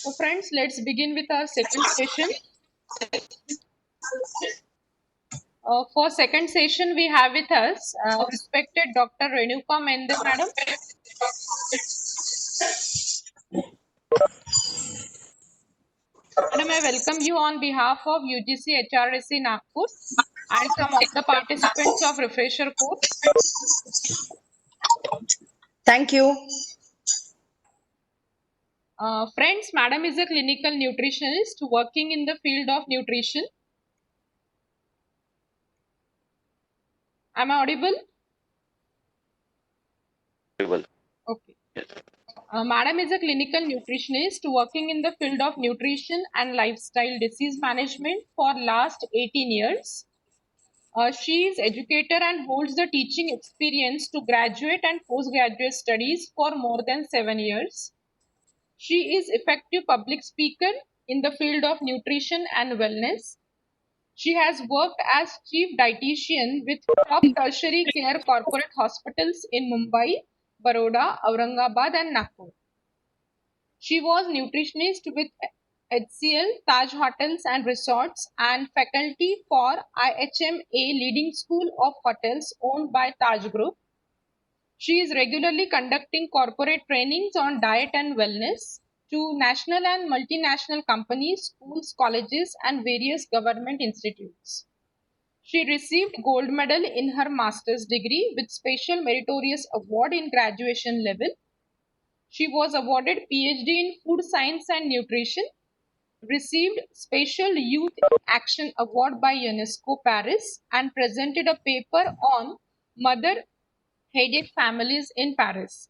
So friends, let's begin with our second session. For second session, we have with us respected Dr. Renuka Mende, madam. Madam, I welcome you on behalf of UGC HRSC Nagpur and from all the participants of refresher course. Thank you. Friends, madam is a clinical nutritionist working in the field of nutrition. Am I audible? Okay. Madam is a clinical nutritionist working in the field of nutrition and lifestyle disease management for last 18 years. She is educator and holds the teaching experience to graduate and postgraduate studies for more than 7 years. She is effective public speaker in the field of nutrition and wellness. She has worked as chief dietitian with top tertiary care corporate hospitals in Mumbai, Baroda, Aurangabad and Nagpur. She was nutritionist with HCL, Taj Hotels and Resorts and faculty for IHMA leading school of hotels owned by Taj Group. She is regularly conducting corporate trainings on diet and wellness to national and multinational companies, schools, colleges and various government institutes. She received gold medal in her master's degree with special meritorious award in graduation level. She was awarded PhD in Food Science and Nutrition, received Special Youth Action Award by UNESCO Paris, and presented a paper on mother-headed families in Paris.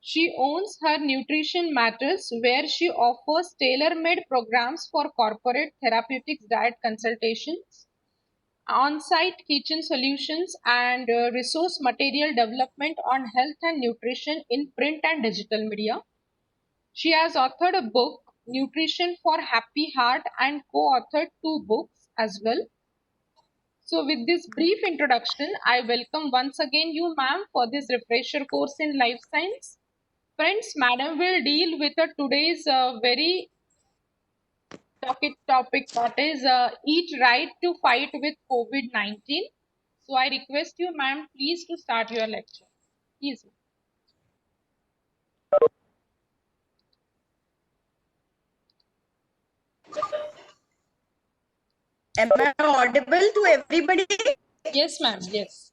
She owns her Nutrition Matters, where she offers tailor-made programs for corporate therapeutics diet consultations, on-site kitchen solutions, and resource material development on health and nutrition in print and digital media. She has authored a book, Nutrition for Happy Heart, and co-authored 2 books as well. So with this brief introduction, I welcome once again you, ma'am, for this refresher course in life science. Friends, madam will deal with today's very topic, that is eat right to fight with COVID-19. So I request you, ma'am, please to start your lecture. Please. Am I audible to everybody? Yes, ma'am. Yes.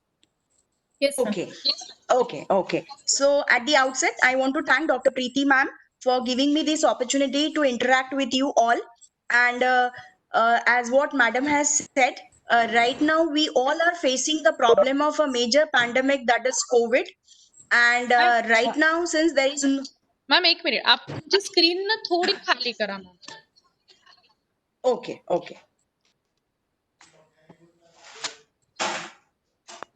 Yes, ma'am. Okay. Okay. So at the outset, I want to thank Dr. Preeti ma'am for giving me this opportunity to interact with you all. And as what madam has said, right now we all are facing the problem of a major pandemic, that is COVID. And right now, since there is ma'am एक minute, आप तुमची screen ना थोडी खाली करा ma'am. okay.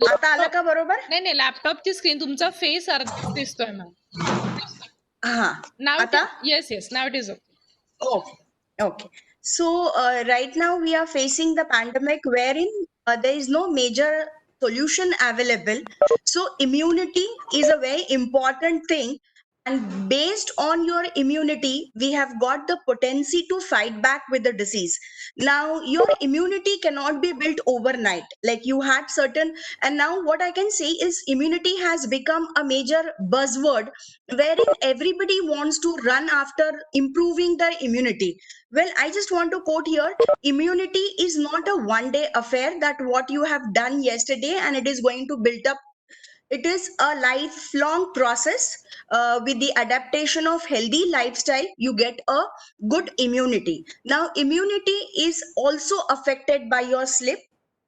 आता आलं का बरोबर? नाही नाही, लॅपटॉपची स्क्रीन तुमचा फेस अर्धा दिसतोय मॅम. हा नाव आता yes, now it is okay. Okay. So right now we are facing the pandemic wherein there is no major solution available. So immunity is a very important thing. And based on your immunity, we have got the potency to fight back with the disease. Now, your immunity cannot be built overnight. Like you had certain, and now what I can say is immunity has become a major buzzword wherein everybody wants to run after improving their immunity. Well, I just want to quote here, immunity is not a one-day affair that what you have done yesterday and it is going to build up. It is a lifelong process. With the adaptation of healthy lifestyle, you get a good immunity. Now, immunity is also affected by your sleep,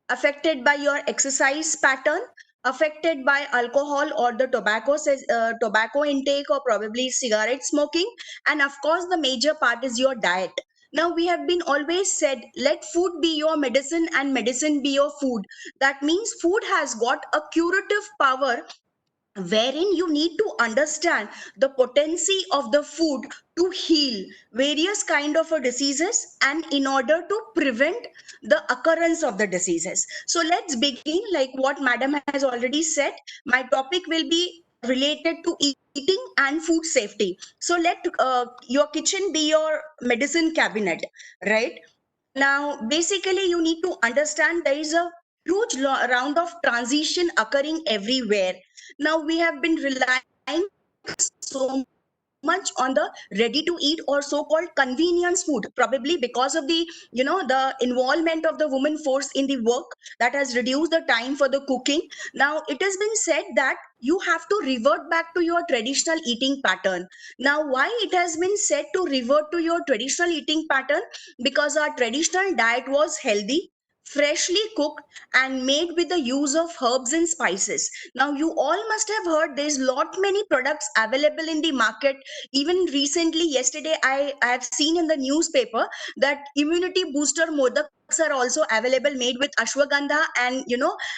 affected by your exercise pattern, affected by alcohol or the tobacco intake or probably cigarette smoking, and of course the major part is your diet. Now we have been always said, let food be your medicine and medicine be your food. That means food has got a curative power wherein you need to understand the potency of the food to heal various kind of diseases and in order to prevent the occurrence of the diseases. So let's begin. Like what madam has already said, my topic will be related to eating and food safety. So let your kitchen be your medicine cabinet, right? Now, basically, you need to understand there is a huge round of transition occurring everywhere. Now, we have been relying so much on the ready to eat or so-called convenience food, probably because of the, the involvement of the woman force in the work that has reduced the time for the cooking. Now, it has been said that you have to revert back to your traditional eating pattern. Now, why it has been said to revert to your traditional eating pattern? Because our traditional diet was healthy, freshly cooked, and made with the use of herbs and spices. Now, you all must have heard there's lot many products available in the market. Even recently, yesterday, I have seen in the newspaper that immunity booster modaks are also available made with ashwagandha and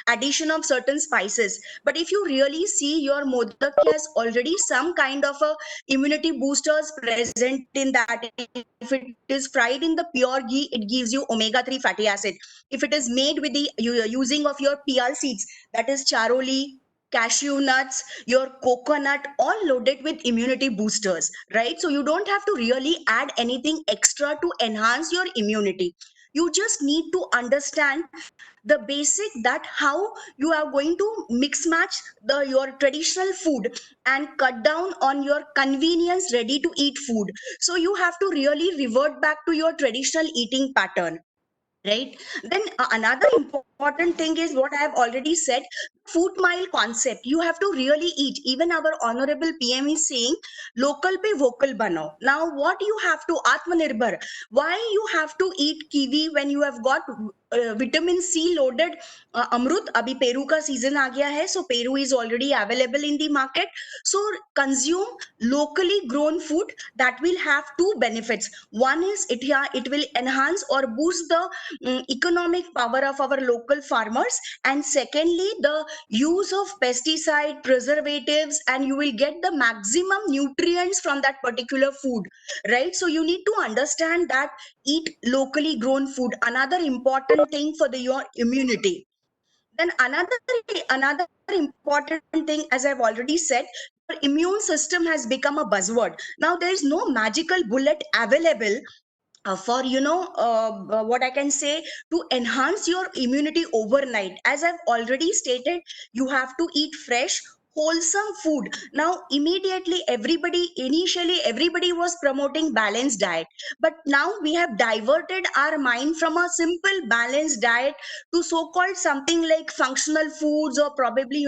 addition of certain spices. But if you really see, your modak has already some kind of a immunity boosters present in that. If it is fried in the pure ghee, it gives you omega-3 fatty acid. If it is made with the using of your PR seeds, that is charoli, cashew nuts, your coconut, all loaded with immunity boosters, right? So you don't have to really add anything extra to enhance your immunity. You just need to understand the basic, that how you are going to mix match the your traditional food and cut down on your convenience ready to eat food. So you have to really revert back to your traditional eating pattern, right? Then another important thing is what I have already said, food mile concept. You have to really eat. Even our honorable PM is saying local pe vocal bano. Now, what you have to atmanirbhar, why you have to eat kiwi when you have got vitamin C loaded amrut? Abhi peru ka season aa gaya hai, so peru is already available in the market. So consume locally grown food. That will have two benefits. One is it, yeah, it will enhance or boost the economic power of our local farmers, and secondly, the use of pesticide preservatives, and you will get the maximum nutrients from that particular food, right? So you need to understand that eat locally grown food, another important thing for your immunity. Then another important thing, as I've already said, your immune system has become a buzzword. Now there is no magical bullet available for what I can say, to enhance your immunity overnight. As I've already stated, you have to eat fresh wholesome food. Now immediately, initially everybody was promoting balanced diet, but now we have diverted our mind from a simple balanced diet to so called something like functional foods, or probably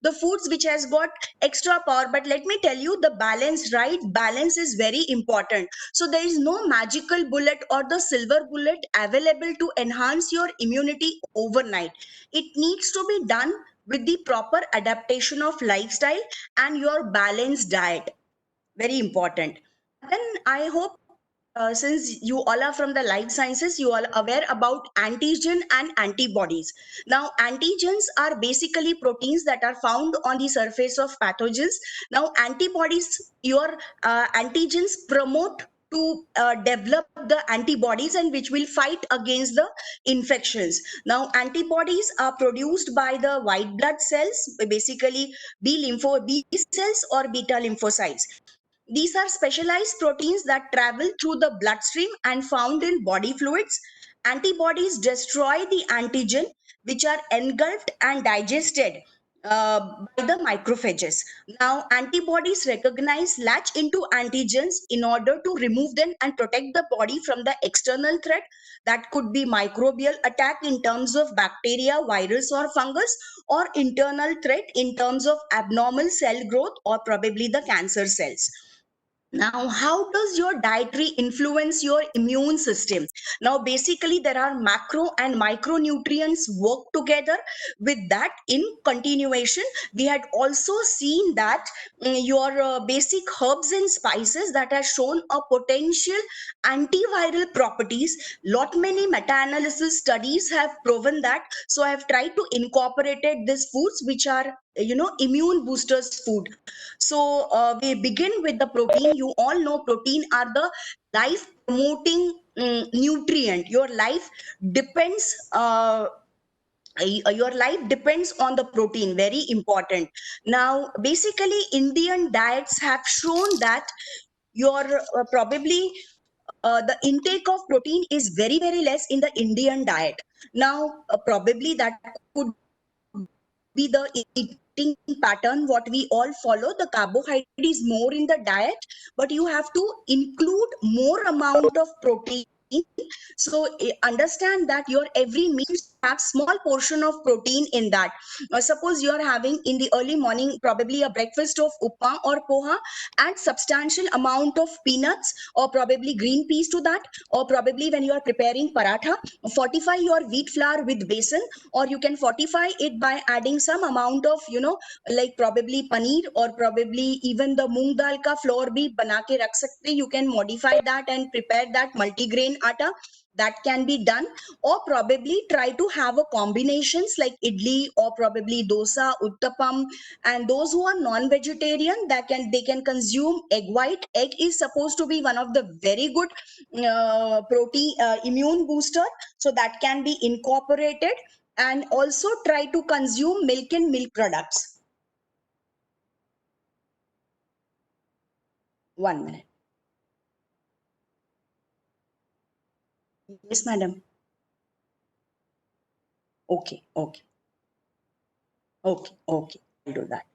the foods which has got extra power. But let me tell you, the balanced, right, balance is very important. So there is no magical bullet or the silver bullet available to enhance your immunity overnight. It needs to be done with the proper adaptation of lifestyle and your balanced diet. Very important. Then I hope, since you all are from the life sciences, you all are aware about antigen and antibodies. Now, antigens are basically proteins that are found on the surface of pathogens. Now, antibodies, your antigens promote to develop the antibodies, and which will fight against the infections. Now, antibodies are produced by the white blood cells, basically B cells or beta lymphocytes. These are specialized proteins that travel through the bloodstream and found in body fluids. Antibodies destroy the antigen, which are engulfed and digested by the macrophages. Now, antibodies recognize, latch into antigens in order to remove them and protect the body from the external threat. That could be microbial attack in terms of bacteria, virus, or fungus, or internal threat in terms of abnormal cell growth or probably the cancer cells. Now, how does your dietary influence your immune system? Now, basically, there are macro and micronutrients work together. With that, in continuation, we had also seen that your basic herbs and spices that have shown a potential antiviral properties. Lot many meta-analysis studies have proven that. So, I have tried to incorporate these foods which are immune boosters food. So we begin with the protein. You all know protein are the life promoting nutrient. Your life depends your life depends on the protein, very important. Now basically Indian diets have shown that your probably the intake of protein is very very less in the Indian diet. Now probably that could be the eating pattern what we all follow. The carbohydrate is more in the diet, but you have to include more amount of protein. So understand that your every meal have small portion of protein in that. Suppose you are having in the early morning probably a breakfast of upma or poha, add substantial amount of peanuts or probably green peas to that, or probably when you are preparing paratha, fortify your wheat flour with besan, or you can fortify it by adding some amount of like probably paneer, or probably even the moong dal ka flour bhi bana ke rakh sakte. You can modify that and prepare that multigrain atta, that can be done. Or probably try to have a combinations like idli or probably dosa, uttapam. And those who are non-vegetarian, that can they can consume egg white. Egg is supposed to be one of the very good protein immune booster, so that can be incorporated. And also try to consume milk and milk products. 1 minute. Yes, madam. Okay, okay, okay, okay. I'll do that.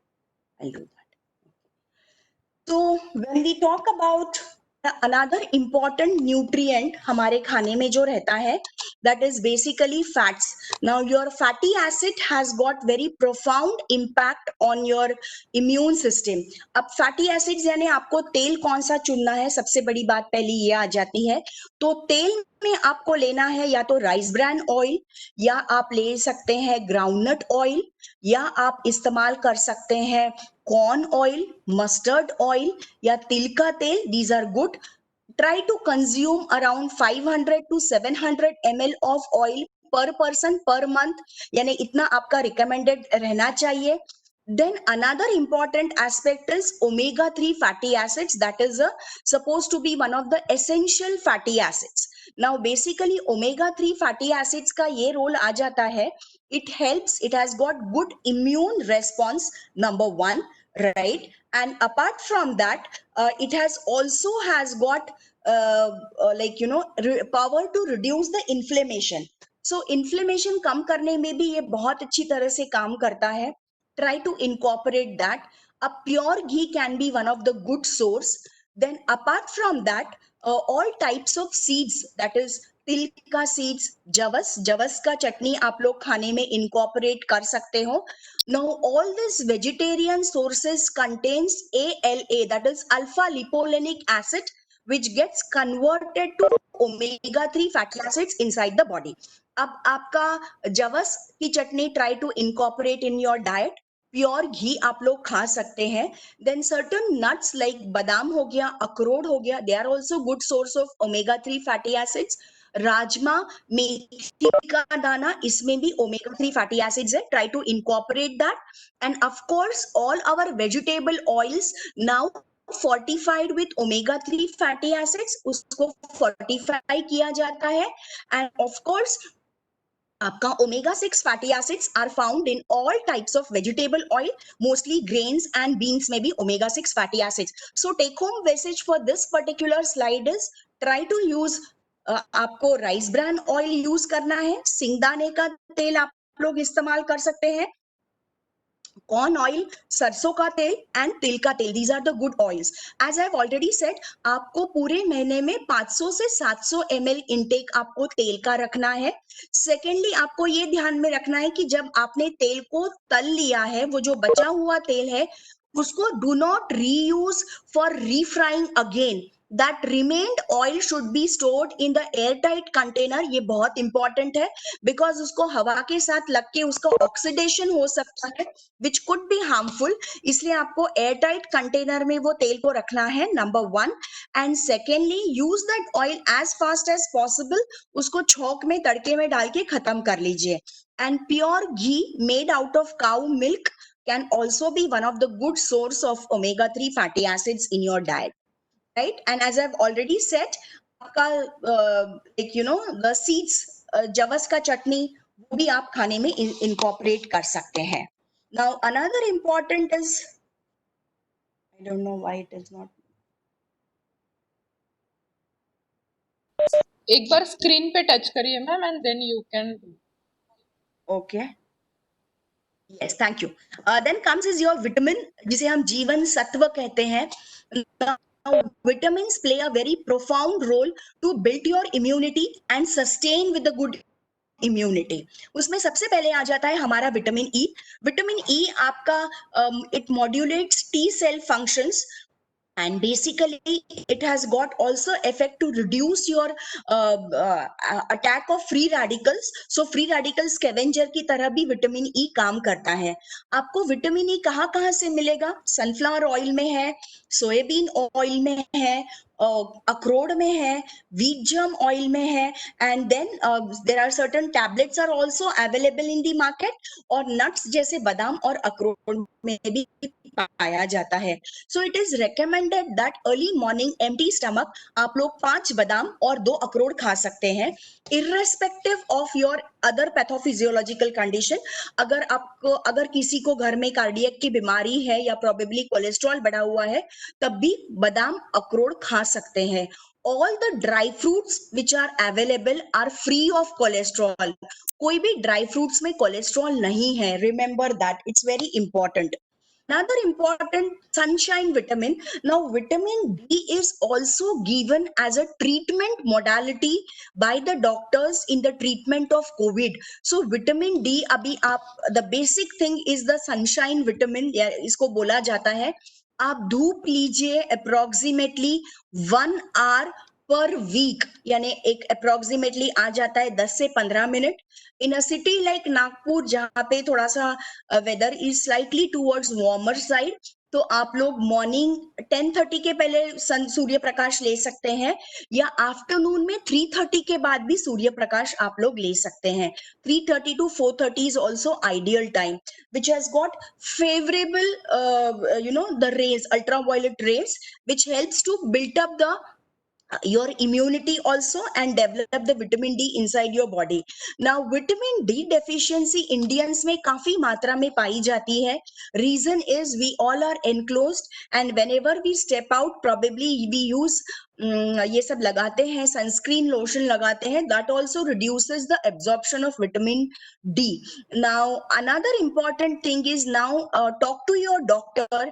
I'll do that. So when we talk about another important nutrient हमारे खाने में जो रहता है, that is basically fats. Now your fatty acid has got very profound impact on your immune system. अब fatty acids यानी आपको तेल कौन सा चुनना है, सबसे बड़ी बात पहली ये आ जाती है. तो तेल में आपको लेना है या तो राइस ब्रान ऑयल, या आप ले सकते हैं ग्राउंडनट ऑयल, या आप इस्तेमाल कर सकते हैं corn oil, mustard oil, या तिल का तेल. These are good. Try to consume around 500 to 700 ml of oil per person per month. यानी इतना आपका recommended रहना चाहिए. Then another important aspect is omega-3 fatty acids. That is supposed to be one of the essential fatty acids. Now basically omega-3 fatty acids का ये role आ जाता है. It helps, it has got good immune response, number one, right? And apart from that, it has also has got power to reduce the inflammation. So inflammation कम करने में भी ये बहुत अच्छी तरह से काम करता है. Try to incorporate that. A pure ghee can be one of the good source. Then apart from that, all types of seeds, that is तिल का सीड्स, जवस का चटनी आप लोग खाने में incorporate कर सकते हो. Now all these vegetarian sources contains ALA, that is alpha lipolinic acid, which gets converted to omega-3 fatty acids inside the body. अब आपका जवस की चटनी try to incorporate in your diet. Pure घी आप लोग खा सकते हैं. देन सर्टन नट्स लाइक बादाम हो गया, अखरोट हो गया, they are also good source of omega-3 fatty acids. राजमा, मेथी का दाना, इसमें भी omega-3 fatty acids है. Try to incorporate that. And of course all our vegetable oils now fortified with omega-3 fatty acids, उसको fortify किया जाता है. And of course आपका omega-6 fatty acids are found in all types of vegetable oil, mostly grains and beans में भी omega-6 fatty acids. So take home message for this particular slide is try to use आपको rice bran oil use करना है, सिंगदाने का तेल आप लोग इस्तेमाल कर सकते हैं, corn oil, सरसों का तेल and तिल का तेल. These are the good oils. As I've already said, आपको पूरे महीने में 500 से 700 ml intake आपको तेल का रखना है. सेकेंडली आपको ये ध्यान में रखना है कि जब आपने तेल को तल लिया है, वो जो बचा हुआ तेल है उसको do not reuse for refrying again. That remained oil should be stored in the airtight container. ये बहुत important है because उसको हवा के साथ लग के उसका oxidation हो सकता है which could be harmful. इसलिए आपको airtight container में वो तेल को रखना है, number one. And secondly, use that oil as fast as possible. उसको छौंक में तड़के में डाल के खत्म कर लीजिए. And pure ghee made out of cow milk can also be one of the good source of omega-3 fatty acids in your diet, right? And as I've already said, आपका the seeds, जवस का चटनी वो भी आप खाने में incorporate कर सकते हैं. Now another important is, I don't know why it is not. एक बार स्क्रीन पे टच करिए ma'am and then you can. Okay, yes, thank you. Then comes is your vitamin, जिसे हम जीवन सत्व कहते हैं. Now, vitamins play a very profound role to build your immunity and sustain with a good immunity. उसमें सबसे पहले आ जाता है हमारा विटामिन ई. विटामिन ई आपका it modulates T cell functions, and basically it has got also effect to reduce your attack of free radicals. So free radical scavenger की तरह भी विटामिन ई काम करता है. आपको विटामिन ई कहाँ कहाँ से मिलेगा? सनफ्लावर ऑयल में है, सोयाबीन ऑयल में है, अखरोट में है, wheat germ ऑयल में है, and then there are certain tablets are also available in the market, और nuts जैसे बादाम और अखरोट में भी पाया जाता है. So it is recommended that early morning empty stomach आप लोग 5 बादाम और 2 अखरोट खा सकते हैं, irrespective of your other pathophysiological condition. अगर किसी को घर में कार्डियक की बीमारी है या प्रोबेबली कोलेस्ट्रॉल बढ़ा हुआ है, तब भी बादाम अखरोट खा सकते हैं. All the dry fruits which are available are free of cholesterol. कोई भी ड्राई फ्रूट्स में कोलेस्ट्रॉल नहीं है. Remember that, it's very important. Another important, sunshine vitamin. Now vitamin D is also given as a treatment modality by the doctors in the treatment of COVID. So vitamin D अभी आप, the basic thing is the sunshine vitamin, या इसको बोला जाता है. आप धूप लीजिए अप्रोक्सीमेटली 1 आवर पर वीक, यानी एक अप्रोक्सीमेटली आ जाता है 10 से 15 minute. In a city like Nagpur, जहाँ पे थोड़ा सा weather is slightly towards warmer side, तो आप लोग मॉर्निंग 10:30 के पहले सूर्य प्रकाश ले सकते हैं, या आफ्टरनून में 3:30 के बाद भी सूर्य प्रकाश आप लोग ले सकते हैं. 3:30 to 4:30 is also ideal time, which has got favorable the rays, ultraviolet rays, which helps to build up the your immunity also and develop the vitamin D inside your body. Now vitamin D deficiency Indians में काफी मात्रा में पाई जाती है. Reason is we all are enclosed, and whenever we step out probably we use ये सब लगाते हैं, सनस्क्रीन लोशन लगाते हैं, that also reduces the absorption of vitamin D. Now another important thing is, now talk to your doctor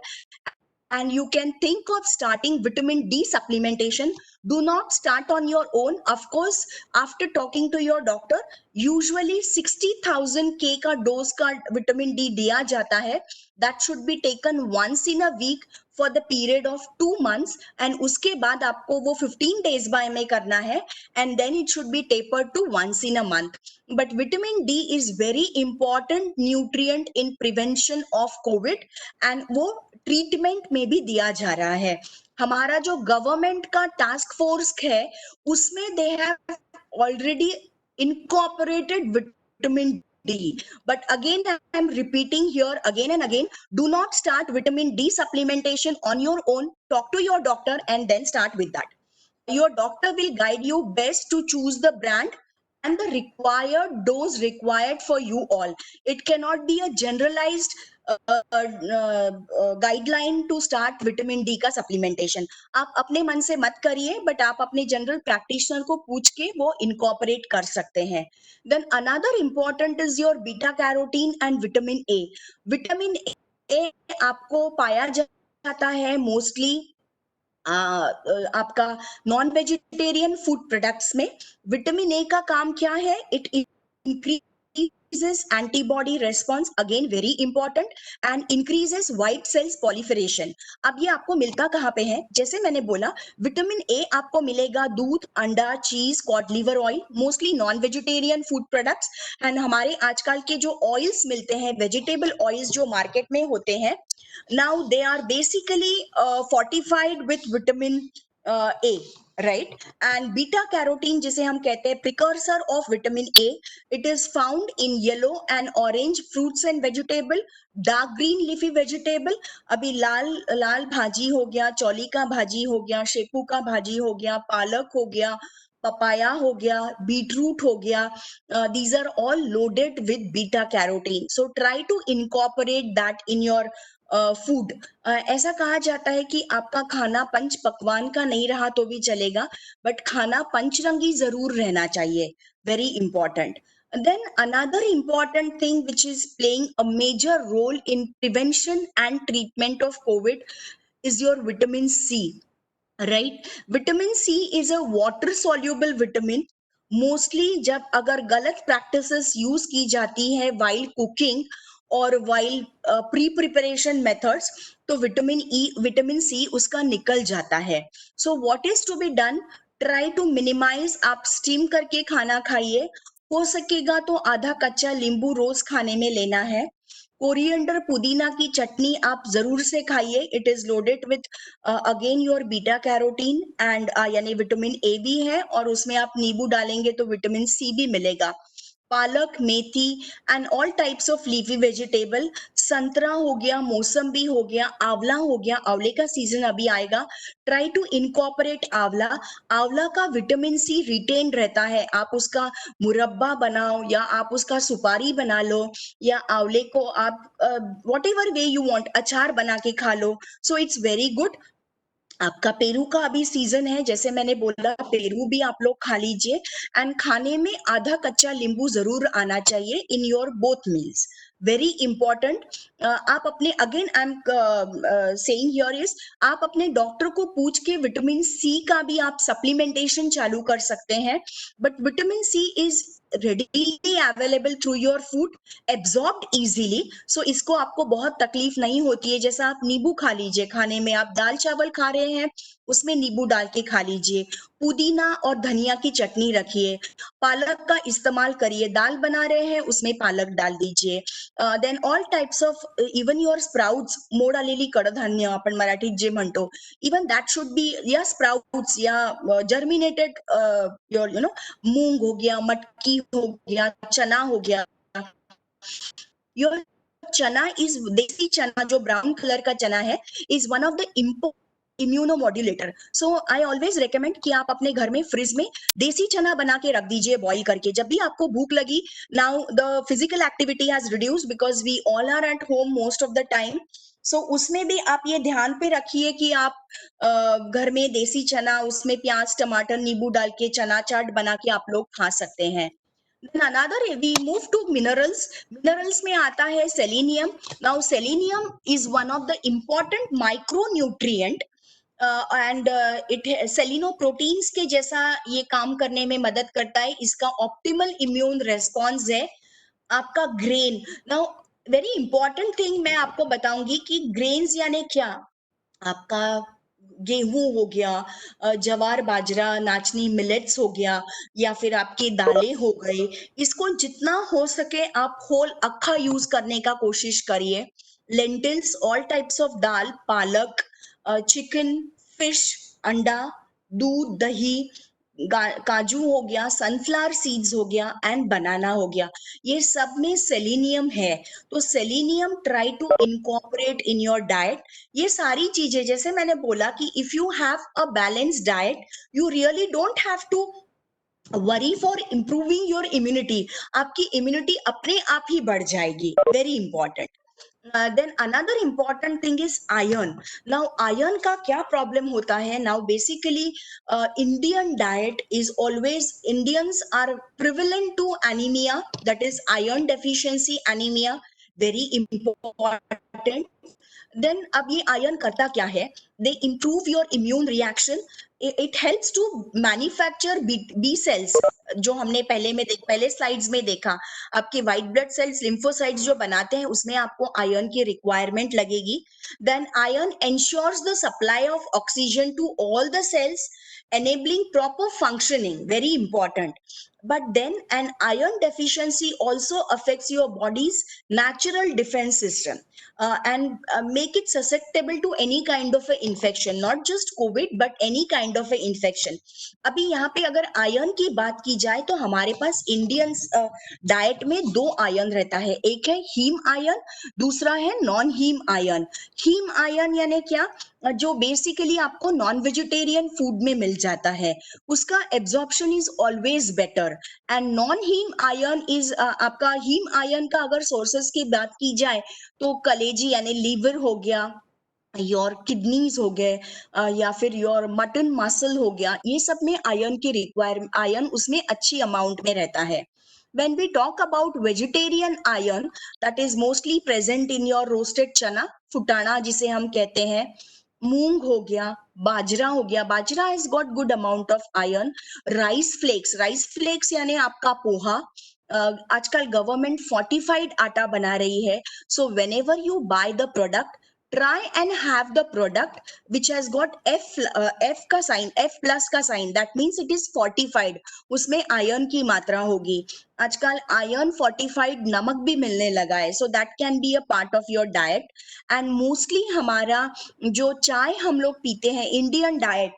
and you can think of starting vitamin D supplementation. Do not start on your own. Of course, after talking to your doctor, usually 60,000 K का dose का vitamin D दिया जाता है. That should be taken once in a week for the period of 2 months, and उसके बाद आपको वो 15 days में करना है, and then it should be tapered to once in a month. But vitamin D is very important nutrient in prevention of COVID, and वो treatment में भी दिया जा रहा है. हमारा जो गवर्नमेंट का टास्क फोर्स है, उसमें they have already incorporated vitamin D. But again, I am repeating here again and again, do not start vitamin D supplementation on your own. Talk to your doctor and then start with that. Your doctor will guide you best to choose the brand and the required dose required for you all. It cannot be a generalized guideline to start vitamin D का supplementation. आप अपने मन से मत करिए, but आप अपने general practitioner को पूछ के वो इनकॉर्पोरेट कर सकते हैं. Then another important is your beta carotene and vitamin A. Vitamin A आपको पाया जाता है मोस्टली आपका नॉन वेजिटेरियन फूड प्रोडक्ट्स में. विटामिन ए का काम क्या है? It increases antibody response, again very important, and increases white cells proliferation. अब ये आपको मिलता कहाँ पे है? जैसे मैंने बोला, विटामिन ए आपको मिलेगा दूध, अंडा, चीज, cod liver oil, mostly non vegetarian food products. And हमारे आजकल के जो ऑयल्स मिलते हैं, वेजिटेबल ऑयल्स जो मार्केट में होते हैं, now they are basically fortified with vitamin A, right? And beta carotene, जिसे हम कहते हैं precursor of vitamin A, it is found in yellow and orange fruits and vegetable, dark green leafy vegetable. अभी लाल लाल भाजी हो गया, चौली का भाजी हो गया, शेपू का भाजी हो गया, पालक हो गया, पपाया हो गया, बीटरूट हो गया, these are all loaded with beta carotene, so try to incorporate that in your food. ऐसा कहा जाता है कि आपका खाना पंच पकवान का नहीं रहा तो भी चलेगा, बट खाना पंचरंगी जरूर रहना चाहिए, very important. Then another important thing which is playing a major role in prevention and treatment of COVID is your vitamin C. Right, vitamin C is a water soluble vitamin. Mostly जब अगर गलत practices use की जाती है while cooking और while pre preparation methods, तो vitamin C उसका निकल जाता है. So what is to be done, try to minimise, आप स्टीम करके खाना खाइए, हो सकेगा तो आधा कच्चा नींबू रोज खाने में लेना है. कोरिएंडर पुदीना की चटनी आप जरूर से खाइए, it is loaded with again your beta carotene and यानी विटामिन ए भी है, और उसमें आप नींबू डालेंगे तो विटामिन सी भी मिलेगा. पालक, मेथी and all types of leafy vegetable, संतरा हो गया, मौसम्बी हो गया, आंवला हो गया, आंवले का सीजन अभी आएगा, ट्राई टू इनकॉर्पोरेट आंवला. आंवला का विटामिन सी रिटेन रहता है, आप उसका मुरब्बा बनाओ या आप उसका सुपारी बना लो, या आंवले को आप what ever way you want अचार बना के खा लो, सो इट्स वेरी गुड. आपका पेरू का अभी सीजन है, जैसे मैंने बोला पेरू भी आप लोग खा लीजिए, एंड खाने में आधा कच्चा नींबू जरूर आना चाहिए in your both meals, very important. आप अपने again I am saying here is, आप अपने डॉक्टर को पूछ के विटामिन सी का भी आप सप्लीमेंटेशन चालू कर सकते हैं, but vitamin C is readily available through your food, absorbed easily, so इसको आपको बहुत तकलीफ नहीं होती है. जैसा आप नींबू खा लीजिए, खाने में आप दाल चावल खा रहे हैं उसमें नींबू डाल के खा लीजिए, पुदीना और धनिया की चटनी रखिए, पालक का इस्तेमाल करिए, दाल बना रहे हैं उसमें पालक डाल दीजिए. Then all types of even your sprouts, मोड आलेली कडधान्य आपण मराठीत जे म्हणतो, इवन दॅट शुड बी, या स्प्राउट्स या जर्मिनेटेड योर मूंग हो गया, मटकी हो गया, चना हो गया. योर चना इज, देसी चना जो ब्राउन कलर का चना है, is one of the इम्यूनोमॉड्यूलेटर. So I always recommend कि आप अपने घर में फ्रिज में देसी चना बना के रख दीजिए बॉईल करके, जब भी आपको भूख लगी. Now the physical activity has reduced because we all are at home most of the time, so उसमें भी आप ये ध्यान पे रखिए कि आप घर में देसी चना, उसमें प्याज टमाटर नींबू डाल के चना चाट बना के आप लोग खा सकते हैं. Then another, we move to minerals. Minerals में आता है selenium. Now selenium is one of the important micronutrient and it selenoproteins के जैसा ये काम करने में मदद करता है. इसका ऑप्टिमल इम्यून रेस्पॉन्स है. आपका grain, now very important thing मैं आपको बताऊंगी कि ग्रेन्स यानी क्या. आपका गेहूं हो गया, जवार बाजरा नाचनी मिलेट्स हो गया, या फिर आपकी दालें हो गई, इसको जितना हो सके आप होल अक्खा यूज करने का कोशिश करिए. लेंटिल्स, ऑल टाइप्स ऑफ दाल, पालक, चिकन, फिश, अंडा, दूध, दही, काजू हो गया, सनफ्लावर सीड्स हो गया एंड बनाना हो गया, ये सब में सेलेनियम है. तो selenium try to incorporate in your diet. ये सारी चीजें, जैसे मैंने बोला कि if you have a balance diet, you really don't have to worry for improving your immunity. आपकी इम्यूनिटी अपने आप ही बढ़ जाएगी, very important. Then another important thing is iron. Now iron का क्या problem होता है? Now basically Indian diet is always, Indians are prevalent to anemia, that is iron deficiency anemia, very important. Then अब ये आयरन करता क्या है? They improve your immune reaction. It helps to manufacture B cells, जो हमने पहले slides में देखा. आपके व्हाइट ब्लड सेल्स, लिम्फोसाइट्स जो बनाते हैं उसमें आपको आयरन की रिक्वायरमेंट लगेगी. Then iron ensures the supply of oxygen to all the cells, enabling proper functioning, very important. But then an iron deficiency also affects your body's natural defense system and make it susceptible to any kind of infection, not just COVID but any kind of a infection. अभी यहाँ पे अगर iron की बात की जाए तो हमारे पास इंडियन डाइट में दो आयरन रहता है, एक है हीम आयरन, दूसरा है non haem iron. Haem iron यानी क्या, जो बेसिकली आपको नॉन वेजिटेरियन फूड में मिल जाता है, उसका absorption is always better. And non haem iron is आपका, हीम आयरन का अगर सोर्सेस की बात की जाए तो कलेजी यानी लीवर हो गया, योर किडनीज हो गए, या फिर योर मटन मसल हो गया, ये सब में आयरन की रिक्वायरमेंट, आयरन उसमें अच्छी अमाउंट में रहता है. When we talk about vegetarian iron, that is mostly present in your roasted chana, फुटाना जिसे हम कहते हैं, मूंग हो गया, बाजरा हो गया, bajra has got good amount of iron. Rice flakes यानी आपका पोहा, आजकल गवर्नमेंट फोर्टिफाइड आटा बना रही है, so whenever you buy the product, try and have the product which has got F का साइन, F प्लस का sign, that means it is fortified, उसमें आयरन की मात्रा होगी. आजकल आयरन फोर्टिफाइड नमक भी मिलने लगा है, so that can be a part of your diet. and mostly हमारा जो चाय हम लोग पीते हैं, Indian diet,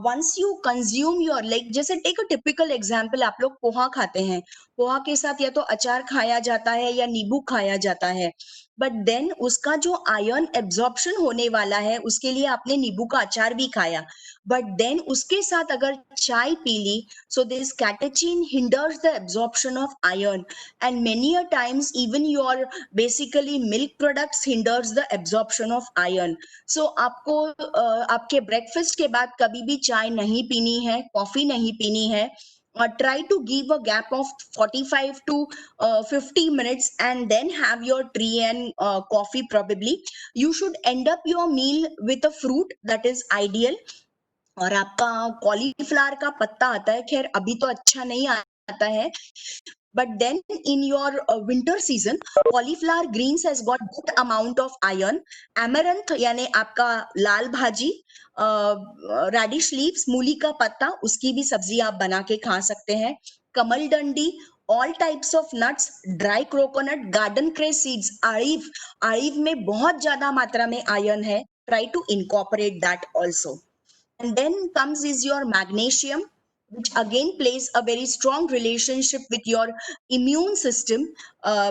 once you consume your, like जैसे take a typical example, आप लोग पोहा खाते हैं, पोहा के साथ या तो अचार खाया जाता है या नींबू खाया जाता है, बट देन उसका जो आयरन एब्जॉर्प्शन होने वाला है उसके लिए आपने नींबू का अचार भी खाया, बट देन उसके साथ अगर चाय पी ली, so this catechin hinders the absorption of iron, and many a times even your basically milk products hinders the absorption of iron. so आपको आपके ब्रेकफास्ट के बाद कभी भी चाय नहीं पीनी है, कॉफी नहीं पीनी है. Try to give a gap of 45 to 50 minutes and then have your tea and coffee. Probably you should end up your meal with a fruit, that is ideal. और आपका कॉलीफ्लावर का पत्ता आता है, खैर अभी तो अच्छा नहीं आता है, but then in your winter season, cauliflower greens has got good amount of iron. Amaranth यानी आपका लाल भाजी, radish leaves, मूली का पत्ता, उसकी भी सब्जी आप बना के खा सकते हैं. कमल डंडी, all types of nuts, dry coconut, garden cress seeds, आड़ीव में बहुत ज्यादा मात्रा में आयरन है, try to incorporate that also. And then comes is your magnesium, which again plays a very strong relationship with your immune system.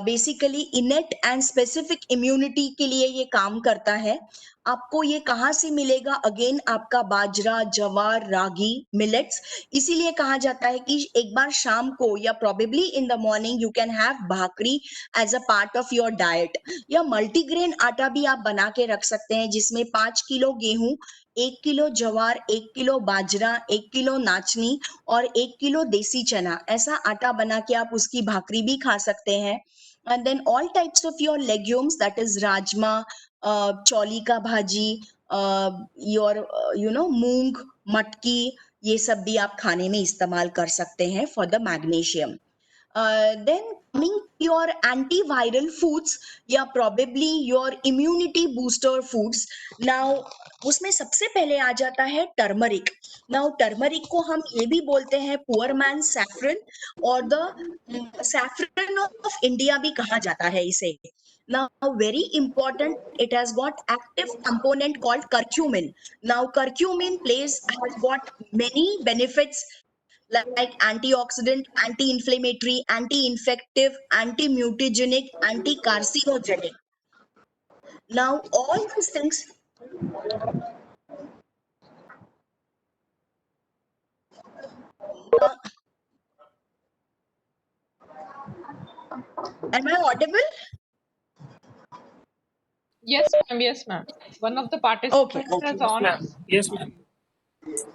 Basically innate and specific immunity के लिए ये काम करता है. आपको ये कहाँ से मिलेगा, अगेन आपका बाजरा, जवार, रागी, मिलेट्स. इसीलिए कहा जाता है कि एक बार शाम को या probably in the morning you can have bhakri as a part of your diet, या मल्टीग्रेन आटा भी आप बना के रख सकते हैं, जिसमें 5 किलो गेहूं, 1 किलो जवार, 1 किलो बाजरा, 1 किलो नाचनी और 1 किलो देसी चना, ऐसा आटा बना के आप उसकी भाकरी भी खा सकते हैं. And then all types of your legumes, that is rajma, चौली का भाजी, your मूंग, मटकी, ये सब भी आप खाने में इस्तेमाल कर सकते हैं for the magnesium. Then coming to your antiviral foods या probably your immunity booster foods. Now उसमें सबसे पहले आ जाता है टर्मरिक. Now टर्मरिक को हम ये भी बोलते हैं पुअर मैन सैफरन और द सैफरन ऑफ इंडिया भी कहा जाता है इसे. Now very important, it has got active component called curcumin. Now curcumin has got many benefits like antioxidant, anti-inflammatory, anti-infective, anti-mutagenic, anti-carcinogenic. Now all these things. Am I audible? Yes, ma'am. Yes, ma'am. One of the participants Okay. is on. Yes, ma'am.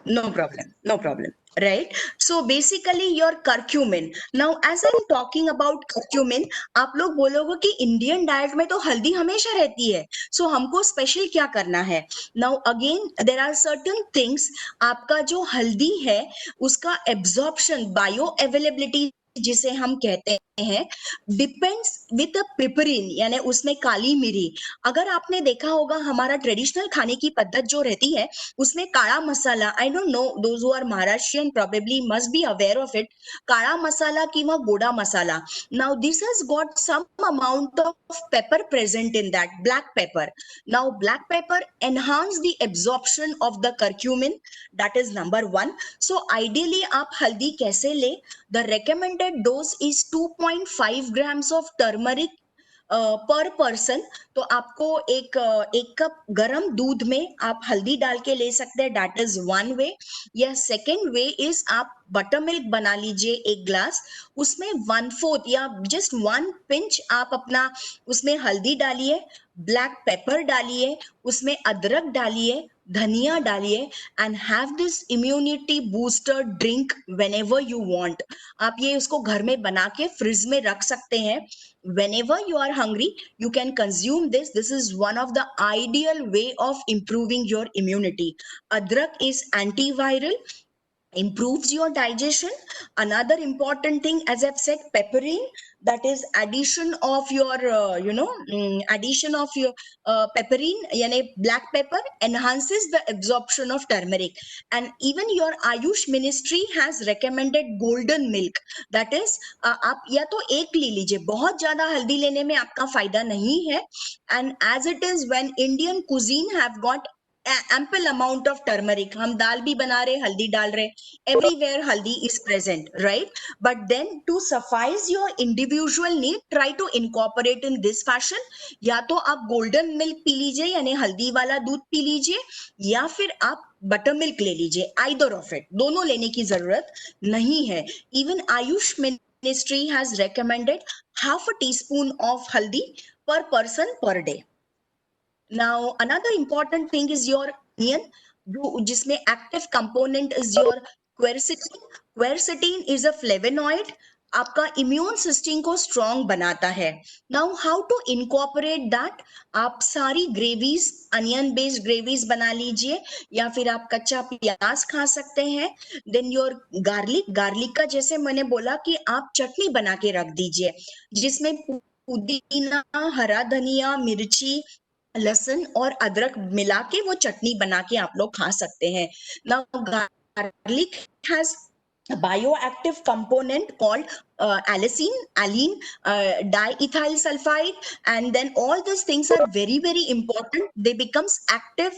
No problem. Right. So basically your curcumin. Now as I'm talking about curcumin, आप लोग बोलोगे कि Indian diet में तो हल्दी हमेशा रहती है, सो हमको स्पेशल क्या करना है. Now again there are certain things, आपका जो हल्दी है उसका एब्जॉर्प्शन, बायो अवेलेबिलिटी जिसे हम कहते हैं, डिपेंड्स विद अ पिपरिन, यानी उसमें काली मिरी। अगर आपने देखा होगा हमारा ट्रेडिशनल खाने की पद्धत जो रहती है उसमें काला मसाला, I don't know those who are Maharashtrian probably must be aware of it, काला मसाला किंवा गोडा मसाला. Now this has got some amount of pepper present in that, black pepper. Now black pepper enhance the absorption of the curcumin, that is number one. So ideally आप हल्दी कैसे ले? The recommended dose is 2.5 grams of turmeric पर person. तो आपको एक cup गरम दूध में आप हल्दी डाल के ले सकते हैं, दैट इज वन वे. या सेकेंड वे इज आप बटर मिल्क बना लीजिए एक ग्लास, उसमें 1/4 या जस्ट 1 पिंच आप अपना उसमें हल्दी डालिए, ब्लैक पेपर डालिए, उसमें अदरक डालिए, धनिया डालिए, and have this immunity booster drink whenever you want. आप ये उसको घर में बना के फ्रिज में रख सकते हैं. Whenever you are hungry, you can consume this. This is one of the ideal way of improving your immunity. Adrak is antiviral, improves your digestion. Another important thing, as I've said, pepperine, that is addition of your addition of your pepperine, yani black pepper, enhances the absorption of turmeric. And even your Ayush ministry has recommended golden milk, that is आप या तो एक ले लीजिए, बहुत ज्यादा हल्दी लेने में आपका फायदा नहीं है. And as it is, when Indian cuisine have got ample amount of turmeric, हम दाल भी बना रहे हल्दी डाल रहे, everywhere haldi is present, right? But then to suffice your individual need, try to incorporate in this fashion. या तो आप golden milk पी लीजिए यानी हल्दी वाला दूध पी लीजिए, या फिर आप बटर मिल्क ले लीजिए. either of it, दोनों लेने की जरूरत नहीं है. Even Ayush ministry has recommended half a teaspoon of haldi per person per day. Now another important thing is your onion, जिसमें active component is your quercetin. Quercetin is a flavonoid, आपका immune system को strong बनाता है. Now how to incorporate that? आप सारी gravies, onion based gravies बना लीजिए, या फिर आप कच्चा प्याज खा सकते हैं. Then your garlic का जैसे मैंने बोला कि आप चटनी बना के रख दीजिए, जिसमें पुदीना, हरा धनिया, मिर्ची, लहसुन और अदरक मिला के वो चटनी बना के आप लोग खा सकते हैं. Now garlic has a bioactive component called allene, diethyl sulfide, and then all these things are very very important. They becomes active,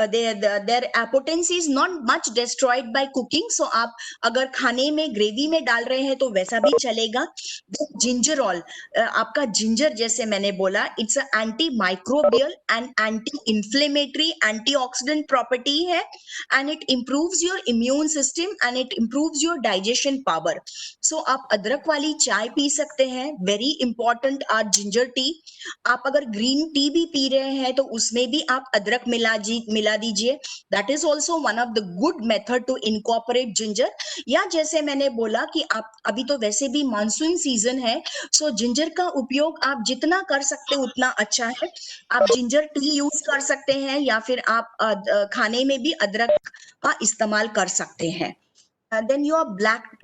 their potency is not much destroyed by cooking. So आप अगर खाने में gravy में डाल रहे हैं तो वैसा भी चलेगा. जिंजर ऑल, आपका जिंजर जैसे मैंने बोला, it's anti microbial and anti inflammatory antioxidant property है, and it improves your immune system and it improves your digestion power. So आप अदरक वाली चाय पी सकते हैं, very important are ginger tea. आप अगर ग्रीन टी भी पी रहे हैं तो उसमें भी आप अदरक मिला दीजिए, that is also one of the good method to incorporate ginger. या जैसे मैंने बोला कि आप अभी तो वैसे भी मानसून सीजन है, सो जिंजर का उपयोग आप जितना कर सकते हैं उतना अच्छा है. आप जिंजर टी यूज कर सकते हैं, या फिर आप खाने में भी अदरक का इस्तेमाल कर सकते हैं. Then your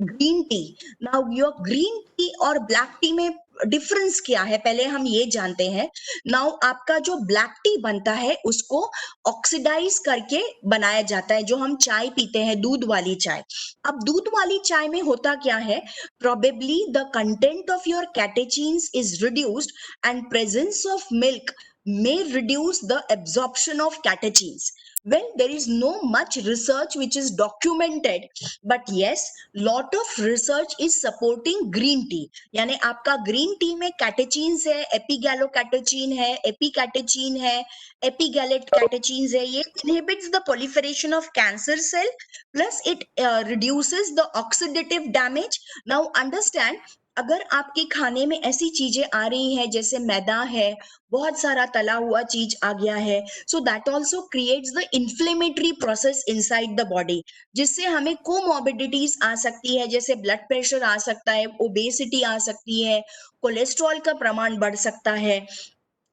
green tea. Now your green tea और black tea में डिफरेंस क्या है, पहले हम ये जानते हैं. नाउ आपका जो ब्लैक टी बनता है उसको ऑक्सीडाइज करके बनाया जाता है, जो हम चाय पीते हैं दूध वाली चाय. अब दूध वाली चाय में होता क्या है, probably the content of your catechins is reduced and presence of milk may reduce the absorption of catechins. Well, there is no much research which is documented, but yes, lot of research is supporting green tea. यानी आपका green tea में catechins है, epigallocatechin है, epicatechin है, epigallate catechins है. ये inhibits the proliferation of cancer cell, plus it reduces the oxidative damage. Now understand, अगर आपके खाने में ऐसी चीजें आ रही हैं जैसे मैदा है, बहुत सारा तला हुआ चीज आ गया है, so that also creates the inflammatory process inside the body, जिससे हमें कोमॉर्बिडिटीज आ सकती है, जैसे ब्लड प्रेशर आ सकता है, ओबेसिटी आ सकती है, कोलेस्ट्रॉल का प्रमाण बढ़ सकता है.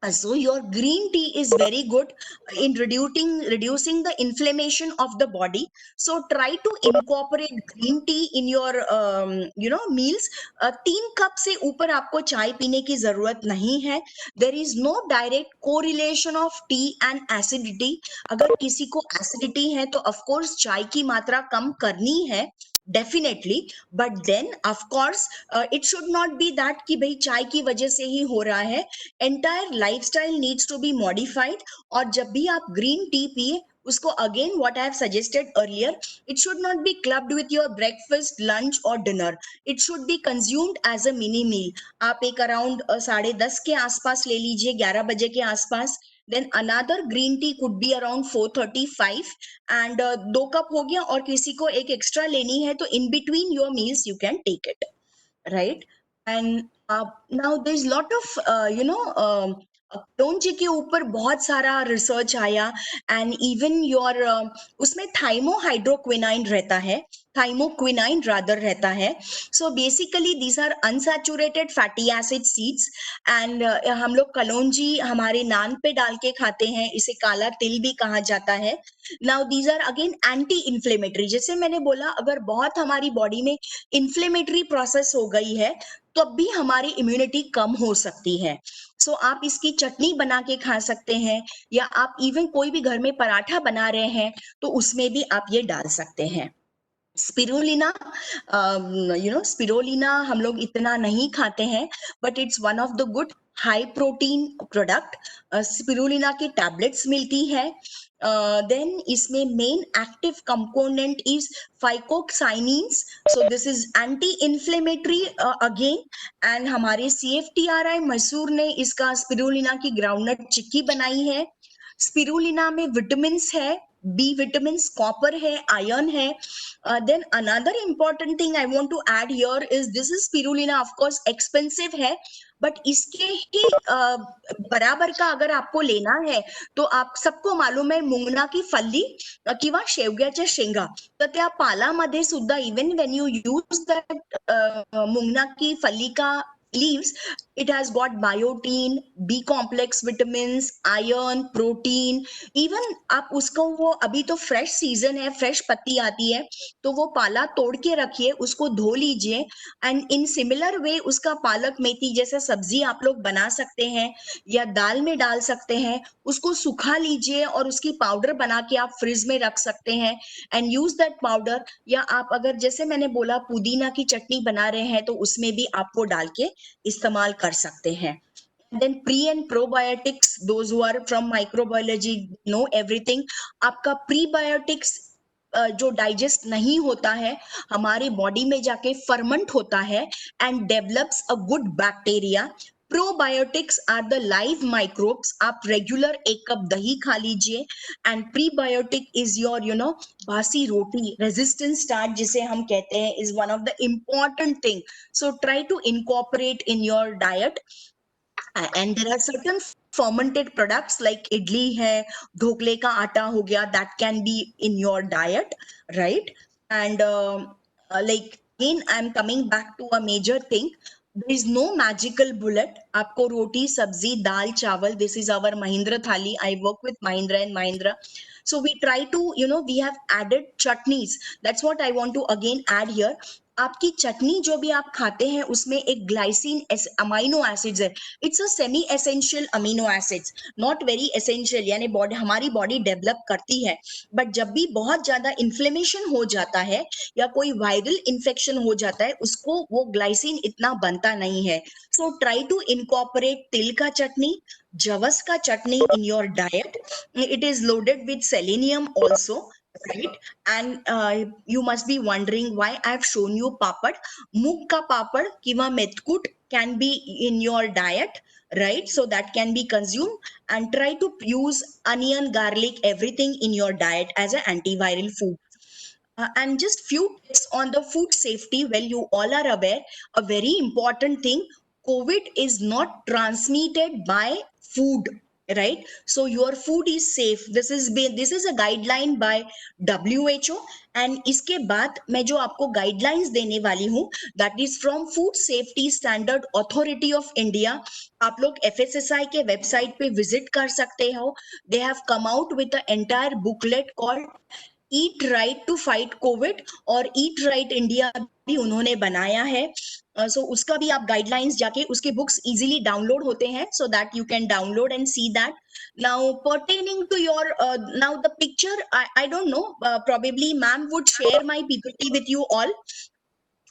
So your green tea is very good in reducing the inflammation of the body. So try to incorporate green tea in your meals. 3 cup से ऊपर आपको चाय पीने की जरूरत नहीं है. There is no direct correlation of tea and acidity. अगर किसी को एसिडिटी है तो ऑफ कोर्स चाय की मात्रा कम करनी है, definitely. But then of course it should not be that कि भाई चाय की वजह से ही हो रहा है. Entire lifestyle needs to be modified. और जब भी आप ग्रीन टी पिए उसको again what I have suggested earlier, it should not be clubbed with your breakfast, lunch और dinner. It should be consumed as a mini meal. आप एक around 10:30 के आसपास ले लीजिए, 11 बजे के आसपास. Then another green tea could be around 4:35 and 2 cup हो गया. और किसी को एक एक्स्ट्रा लेनी है तो in between your meals you can take it, right. And now there is lot of क्लोन जी के ऊपर बहुत सारा रिसर्च आया. एंड इवन योर उसमें थाइमोहाइड्रोक्विनाइन रहता है, थाइमोक्विनाइन रादर रहता है. So basically these are unsaturated fatty acid seeds. And हम लोग कलौंजी हमारे नान पे डाल के खाते हैं, इसे काला तिल भी कहा जाता है. Now these are again anti inflammatory. जैसे मैंने बोला, अगर बहुत हमारी बॉडी में इन्फ्लेमेटरी प्रोसेस हो गई है तब भी हमारी इम्यूनिटी कम हो सकती है. सो आप इसकी चटनी बना के खा सकते हैं, या आप इवन कोई भी घर में पराठा बना रहे हैं तो उसमें भी आप ये डाल सकते हैं. स्पिरुलिना, स्पिरुलिना हम लोग इतना नहीं खाते हैं, but it's one of the good high protein product. Spirulina की टैबलेट्स मिलती है. देन इसमें main active component is phycocyanins. So this is anti inflammatory again. And हमारे CFTRI मैसूर ने इसका स्पिरुलिना की ग्राउंडनट चिक्की बनाई है. स्पिरुलिना में विटामिन है, बी विटामिन, कॉपर है, आयरन है. Then another important thing I want to add here is this is spirulina, of course expensive है, बट इसके ही बराबर का अगर आपको लेना है तो आप सबको मालूम आहे मुंगना की फल्ली किंवा शेवग्याच्या शेंगा. तर त्या पालामध्ये सुद्धा even when you use that मुंगना की फल्ली का leaves, it has got biotin, B complex vitamins, iron, protein. Even आप उसको, वो अभी तो फ्रेश सीजन है, फ्रेश पत्ती आती है, तो वो पाला तोड़ के रखिए, उसको धो लीजिए. एंड इन सिमिलर वे उसका पालक मेथी जैसा सब्जी आप लोग बना सकते हैं या दाल में डाल सकते हैं. उसको सुखा लीजिए और उसकी पाउडर बना के आप फ्रिज में रख सकते हैं एंड यूज दैट पाउडर. या आप अगर जैसे मैंने बोला पुदीना की चटनी बना रहे हैं तो उसमें भी आप वो डाल के इस्तेमाल कर सकते हैं. Then pre and probiotics, those who are from microbiology know everything. आपका प्रीबायोटिक्स जो डाइजेस्ट नहीं होता है हमारे बॉडी में जाके फर्मेंट होता है and develops a good bacteria. Probiotics are the live microbes. आप रेगुलर 1 कप दही खा लीजिए. एंड प्रीबायोटिक इज योर बासी रोटी, रेजिस्टेंट स्टार्च जिसे हम कहते हैं, is one of the important thing. So try to incorporate in your diet. And there are certain fermented products like idli hai, dhokle ka atta ho gaya, that can be in your diet, right. And like again I'm coming back to a major thing. There is no magical bullet. आपको रोटी सब्जी दाल चावल, this is our Mahindra thali. I work with Mahindra and Mahindra. So we try to, we have added chutneys. That's what I want to again add here. आपकी चटनी जो भी आप खाते हैं उसमें एक ग्लाइसिन अमीनो एसिड्स है. It's a semi essential amino acids, not very essential. यानी बॉडी, हमारी बॉडी डेवलप करती है, बट जब भी बहुत ज्यादा इन्फ्लेमेशन हो जाता है या कोई वायरल इन्फेक्शन हो जाता है उसको वो ग्लाइसिन इतना बनता नहीं है. सो ट्राई टू इनकॉर्पोरेट तिल का चटनी, जवस का चटनी in your diet. It is loaded with selenium also, right. And you must be wondering why I have shown you papad. Moong ka papad kiva metkut can be in your diet, right. So that can be consumed. And try to use onion, garlic, everything in your diet as an antiviral food. And just few tips on the food safety. Well, you all are aware, a very important thing, COVID is not transmitted by food. right? So your food is safe. This is a guideline by WHO. and इसके बाद मैं जो आपको guidelines देने वाली हूँ, that is from food safety standard authority of India. आप लोग FSSAI के वेबसाइट पे विजिट कर सकते हो. They have come out with the entire booklet called eat right to fight Covid, और ईट राइट इंडिया भी उन्होंने बनाया है. सो उसका भी आप गाइडलाइंस जाके उसके बुक्स इजीली डाउनलोड होते हैं, so that you can download and see that. Now pertaining to your now the picture, I don't know, probably ma'am would share my PPT with you all.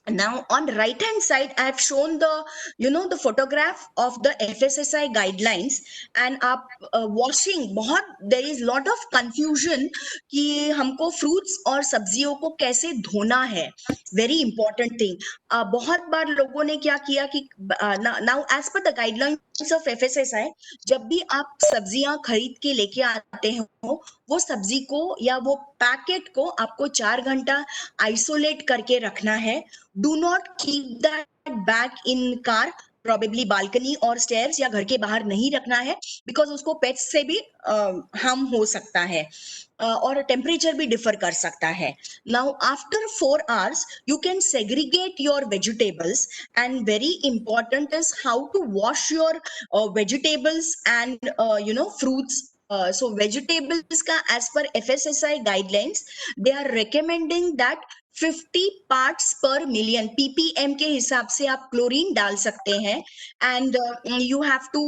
Now on right hand side I have shown the, you know, the photograph of the FSSAI guidelines. and आप washing, बहुत there is lot of confusion कि हमको fruits और सब्जियों को कैसे धोना है. very important thing. बहुत बार लोगों ने क्या किया कि now as per the guidelines of FSSAI, जब भी आप सब्जियां खरीद के लेके आते हो, वो सब्जी को या वो पैकेट को आपको 4 घंटा आइसोलेट करके रखना है. Do not keep that bag in car, probably balcony or stairs, या घर के बाहर नहीं रखना है, because उसको पेट्स से भी हार्म हो सकता है, और टेम्परेचर भी डिफर कर सकता है. Now after 4 hours you can segregate your vegetables, and very important is how to wash your vegetables and fruits. So vegetables का as per FSSAI guidelines, they are recommending that 50 parts per million ppm के हिसाब से आप chlorine डाल सकते हैं. and you have to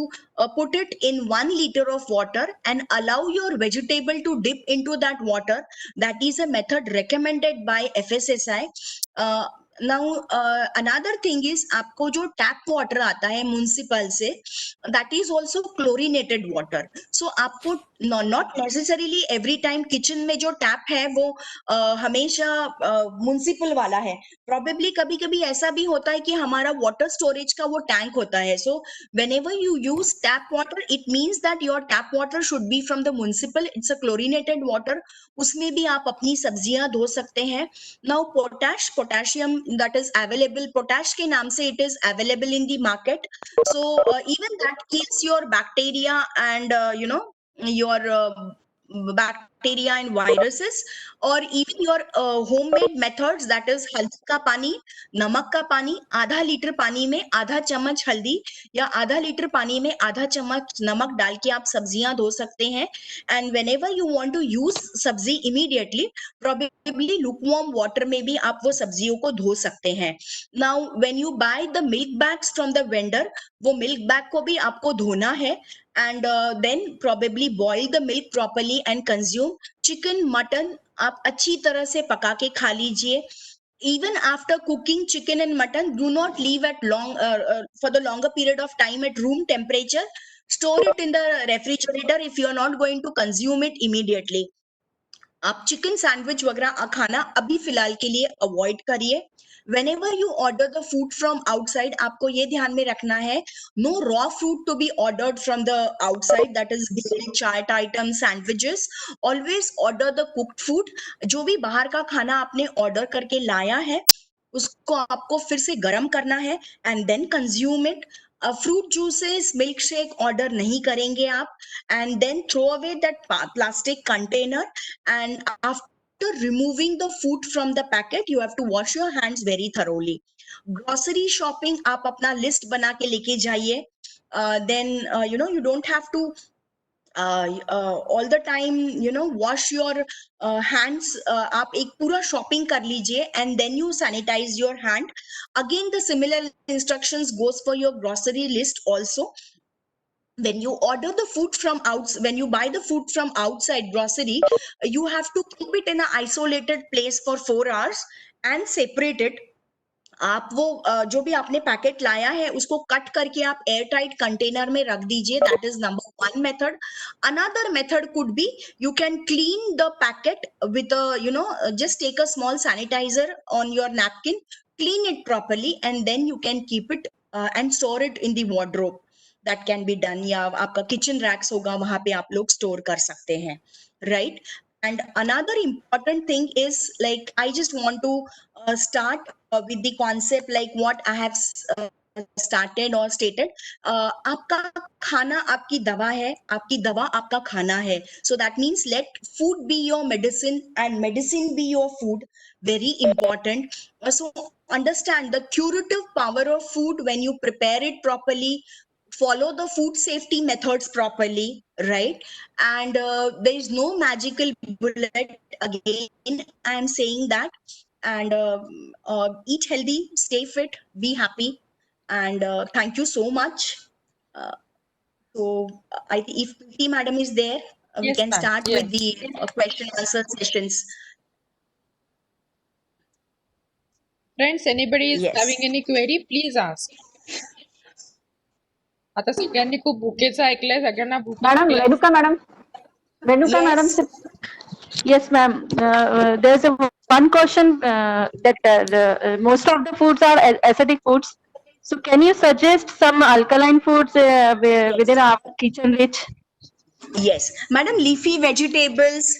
put it in 1 liter of water and allow your vegetable to dip into that water. That is a method recommended by FSSAI. uh, now another thing is, आपको जो tap water आता है municipal से, that is also chlorinated water. so आपको not necessarily every time kitchen में जो tap है वो हमेशा म्युनिसिपल वाला है. प्रॉबेबली कभी कभी ऐसा भी होता है कि हमारा वाटर स्टोरेज का वो टैंक होता है. सो whenever you use tap water, it means that your tap water should be from the municipal. It's a chlorinated water. उसमें भी आप अपनी सब्जियां धो सकते हैं. now potassium that is available, potash के नाम से it is available in the market. so even that kills your bacteria and your bacteria and viruses. और even your homemade methods, that is हल्दी का पानी, नमक का पानी, आधा लीटर पानी में आधा चम्मच हल्दी या आधा लीटर पानी में आधा चम्मच नमक डाल के आप सब्जियां धो सकते हैं. and whenever you want to use सब्जी immediately, probably lukewarm water में भी आप वो सब्जियों को धो सकते हैं. now when you buy the milk bags from the vendor, वो milk bag को भी आपको धोना है. and then probably boil the milk properly and consume. chicken, mutton आप अच्छी तरह से पका के खा लीजिए. even after cooking chicken and mutton, do not leave at for the longer period of time at room temperature. Store it in the refrigerator if you are not going to consume it immediately. आप chicken sandwich वगैरह खाना अभी फिलहाल के लिए avoid करिए. whenever you order the food from outside, आपको ये ध्यान में रखना है, no raw food to be ordered from the outside, that is dairy, chaat item, sandwiches. always order the cooked food. जो भी बाहर का खाना आपने ऑर्डर करके लाया है, उसको आपको फिर से गर्म करना है and then consume it. Fruit juices, milk shake order नहीं करेंगे आप. and then throw away that plastic container. and after removing the food from the packet, you have to wash your hands very thoroughly. grocery shopping आप अपना list बना के लेके जाइए. then you don't have to all the time wash your hands. आप एक पूरा shopping कर लीजिए and then you sanitize your hand. again the similar instructions goes for your grocery list also. when you order the food from outside, when you buy the food from outside grocery, you have to keep it in an isolated place for 4 hours and separate it. आप वो जो भी आपने packet लाया है उसको cut करके आप एयर टाइट कंटेनर में रख दीजिए. That is number 1 method. Another method could be, you can clean the packet with a just take a small sanitizer on your napkin, clean it properly, and then you can keep it and store it in the wardrobe. that can be done. या आपका kitchen racks होगा, वहां पे आप लोग store कर सकते हैं, right? And another important thing is, like, I just want to start with the concept like what I have started or stated, आपका खाना आपकी दवा है, आपकी दवा आपका खाना है. So that means let food be your medicine and medicine be your food. Very important. So understand the curative power of food when you prepare it properly, follow the food safety methods properly, right? And there is no magical bullet. Again, I am saying that. And eat healthy, stay fit, be happy, and thank you so much. uh, if PT madam is there, we Yes, can ma'am. start Yes. with the question answer sessions. Friends, anybody is Yes. having any query, please ask. आता सगळ्यांनी खूप भुकेचं ऐकलंय, सगळ्यांना भूक Madam, लागली. Renuka madam, Yes. yes, ma'am. There's one question that most of the foods are acidic foods. So, can you suggest some alkaline foods within our kitchen reach? Yes, madam, leafy vegetables,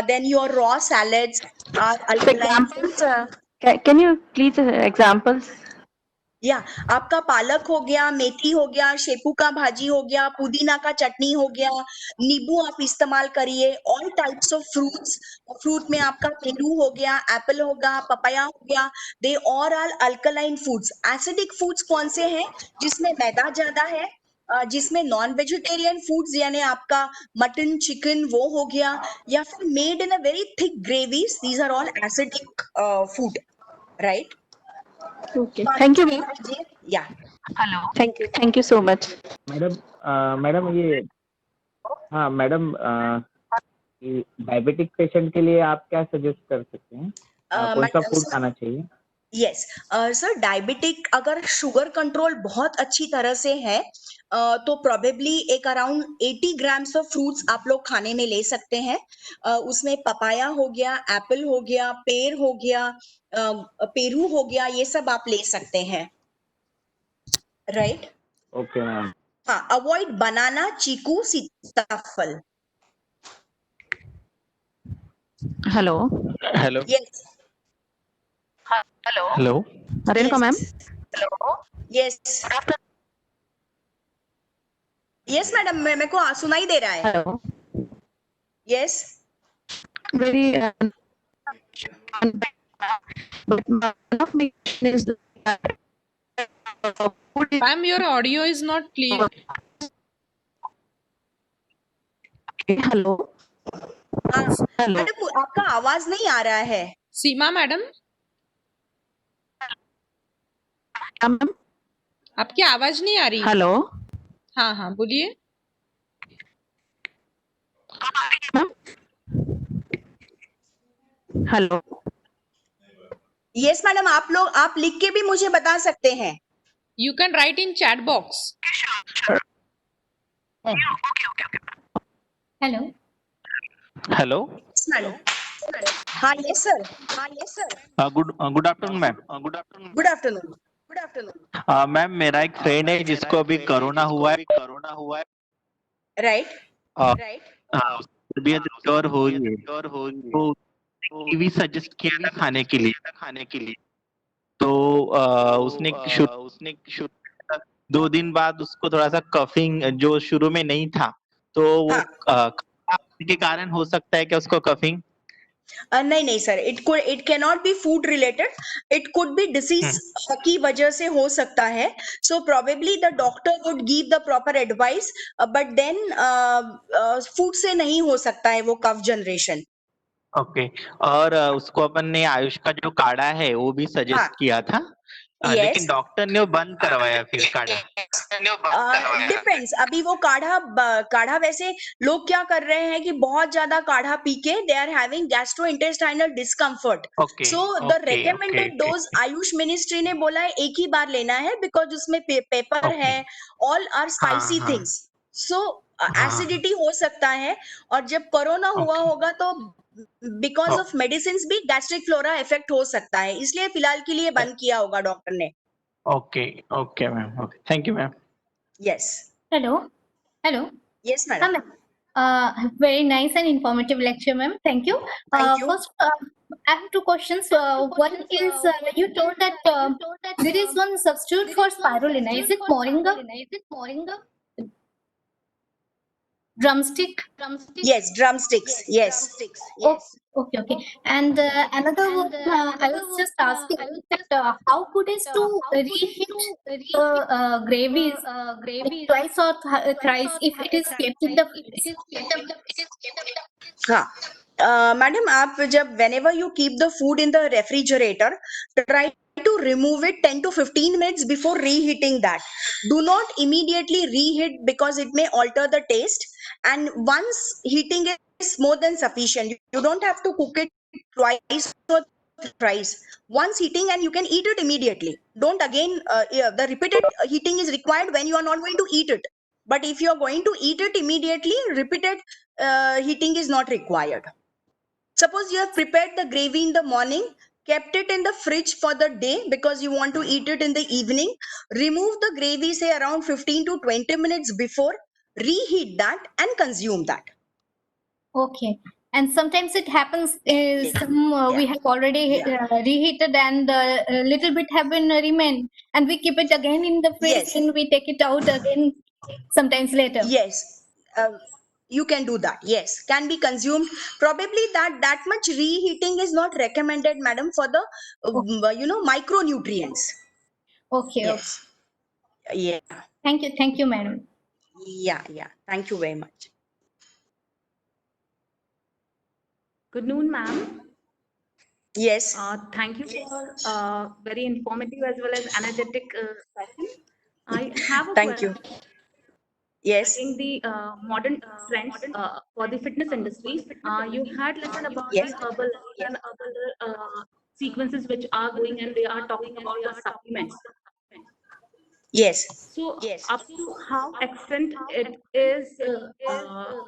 then your raw salads are alkaline Examples? foods. Can you please examples? या आपका पालक हो गया, मेथी हो गया, शेपू का भाजी हो गया, पुदीना का चटनी हो गया, नींबू आप इस्तेमाल करिए. All types of fruits, fruit में आपका पेरू हो गया, एप्पल होगा, पपाया हो गया, they all are alkaline foods. Acidic foods कौन से हैं? जिसमें मैदा ज्यादा है, जिसमें नॉन वेजिटेरियन फूड्स यानी आपका मटन, चिकन वो हो गया, या फिर made in a very thick gravies. These are all acidic food, right? Okay. Thank you, ma'am. Yeah. Hello. Thank you so much. Madam madam ये हाँ मैडम डायबिटिक पेशेंट के लिए आप क्या सजेस्ट कर सकते हैं? कौन सा फूड खाना चाहिए? यस सर, डायबिटिक अगर शुगर कंट्रोल बहुत अच्छी तरह से है तो प्रोबेबली एक अराउंड 80 ग्राम्स ऑफ फ्रूट्स आप लोग खाने में ले सकते हैं. उसमें पपाया हो गया, एप्पल हो गया, पेर हो गया, पेरू हो गया, ये सब आप ले सकते हैं, राइट? Okay ma'am. हाँ, अवॉइड बनाना, चीकू, सीताफल. Hello. Hello yes. Hello. Renuka ma'am. Yes. Yes madam, मेरे को सुनाई दे रहा है. Hello. Yes. Very. But one of my question is food is Ma'am, your audio is not clear. okay. Hello. हाँ Hello. Madam, आपका आवाज नहीं आ रहा है. सीमा मैडम, Ma'am. आपकी आवाज नहीं आ रही. Hello. हाँ हाँ, बोलिए. Ma'am. Hello. यस मैडम, आप लिख के भी मुझे बता सकते हैं. You can write in chat box. Hello hello. Yes madam. हाँ yes sir. Good afternoon ma'am. Good afternoon. Ma'am मेरा एक फ्रेंड है जिसको अभी कोरोना हुआ है. राइट. हाँ, उसकी तबीयत रिकवर हो रही है. तो कीवी सजेस्ट किया था खाने के लिए. तो उसने 2 दिन बाद उसको थोड़ा सा कफिंग जो शुरू में नहीं था, तो वो के कारण हो सकता है कि उसको कफिंग. नहीं sir, it can not be food related. It could be disease की वजह से हो सकता है. So probably the doctor would give the proper advice, but then food से नहीं हो सकता है वो कफ जनरेशन. ओके. और उसको अपन ने आयुष का जो काढ़ा है वो भी सजेस्ट किया था. लेकिन डॉक्टर ने वो बंद करवाया फिर काढ़ा. डिपेंड्स. अभी वो काढ़ा वैसे लोग क्या कर रहे हैं कि बहुत ज्यादा काढ़ा पी के they are having gastrointestinal discomfort. So the recommended dose AYUSH ministry ने बोला है एक ही बार लेना है, बिकॉज उसमें पेपर है, all are spicy things. So acidity हो सकता है. और जब कोरोना हुआ होगा तो बिकॉज ऑफ मेडिसिन भी गैस्ट्रिक फ्लोरा इफेक्ट हो सकता है, इसलिए फिलहाल के लिए बंद किया होगा डॉक्टर ने. Okay ma'am. Okay, thank you ma'am. Yes. Hello yes madam. Very nice and informative lecture, ma'am. Thank you. Thank you. First, I have two questions. One is you told that there is one substitute for spirulina. Is it moringa? Drumstick? Yes, drumsticks. Yes. Oh, okay. And another one, I was just asking that how good is to reheat the gravies like twice or thrice if it is kept in the fridge? हाँ madam आप जब whenever you keep the food in the refrigerator, try to remove it 10 to 15 minutes before reheating that. Do not immediately reheat because it may alter the taste, and once heating is more than sufficient. You don't have to cook it twice or thrice. Once heating and you can eat it immediately. Don't again the repeated heating is required when you are not going to eat it. But if you are going to eat it immediately, repeated heating is not required. Suppose you have prepared the gravy in the morning, kept it in the fridge for the day because you want to eat it in the evening. Remove the gravy, say around 15 to 20 minutes before, reheat that and consume that. Okay. And sometimes it happens we have already reheated and a little bit have been remained and we keep it again in the fridge Yes. and we take it out again sometimes later. Yes. You can do that. Yes, can be consumed. Probably that much reheating is not recommended, madam, for the micronutrients. Okay. Yes. Yeah. Thank you, madam. Yeah. Thank you very much. Good noon, ma'am. Yes. Thank you for very informative as well as energetic session. I have a Thank you. question Yes. regarding the modern trends for the fitness industry. You had listened about Yes. the herbal and other sequences which are going and they are talking about the supplements. Yes. So, up to how extent it is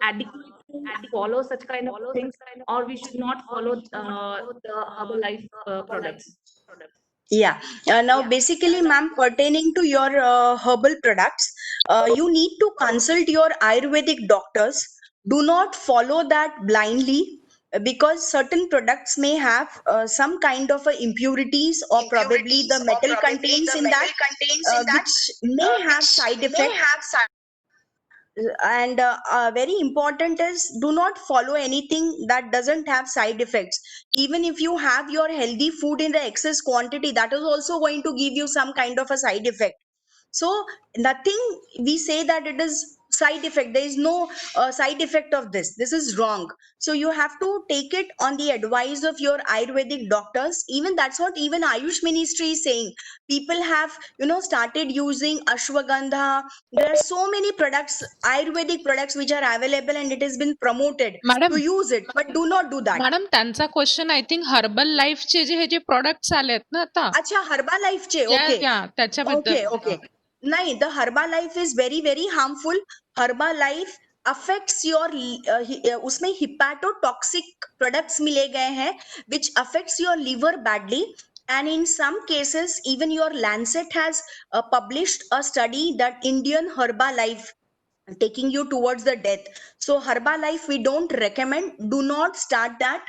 adequate to follow such kind of things, or we should not follow the Herbalife products? Yeah. Now, basically, ma'am, pertaining to your herbal products, you need to consult your Ayurvedic doctors. Do not follow that blindly because certain products may have some kind of impurities or probably the metal contains in that, which may have side effects. And very important is do not follow anything that doesn't have side effects. Even if you have your healthy food in the excess quantity, that is also going to give you some kind of a side effect. So nothing we say that it is side effect, there is no side effect of this is wrong. So you have to take it on the advice of your Ayurvedic doctors. Even that's what even Ayush ministry is saying. People have started using ashwagandha. There are so many products, Ayurvedic products, which are available and it has been promoted Madam. to use it, but do not do that. Madam त्यांचा question I think herbal लाईफचे जे products आलेत ना आता अच्छा Herbalife या okay. त्याच्याबद्दल Okay. No, the Herbalife is very, very harmful. Herbalife affects your उसमें hepatotoxic products मिले गए हैं which affects your liver badly, and in some cases even your Lancet has published a study that Indian Herbalife taking you towards the death. So Herbalife we don't recommend. Do not start that.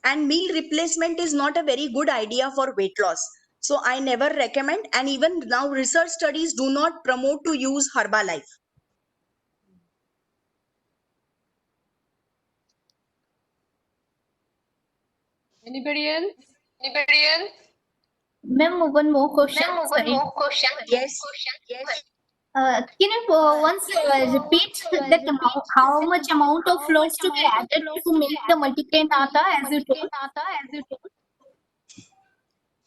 And meal replacement is not a very good idea for weight loss. So I never recommend, and even now research studies do not promote to use Herbalife. Anybody else? Ma'am, one more question. Yes. Can you once repeat that amount, how much amount of flours to be added to make the multigrain atta as you told?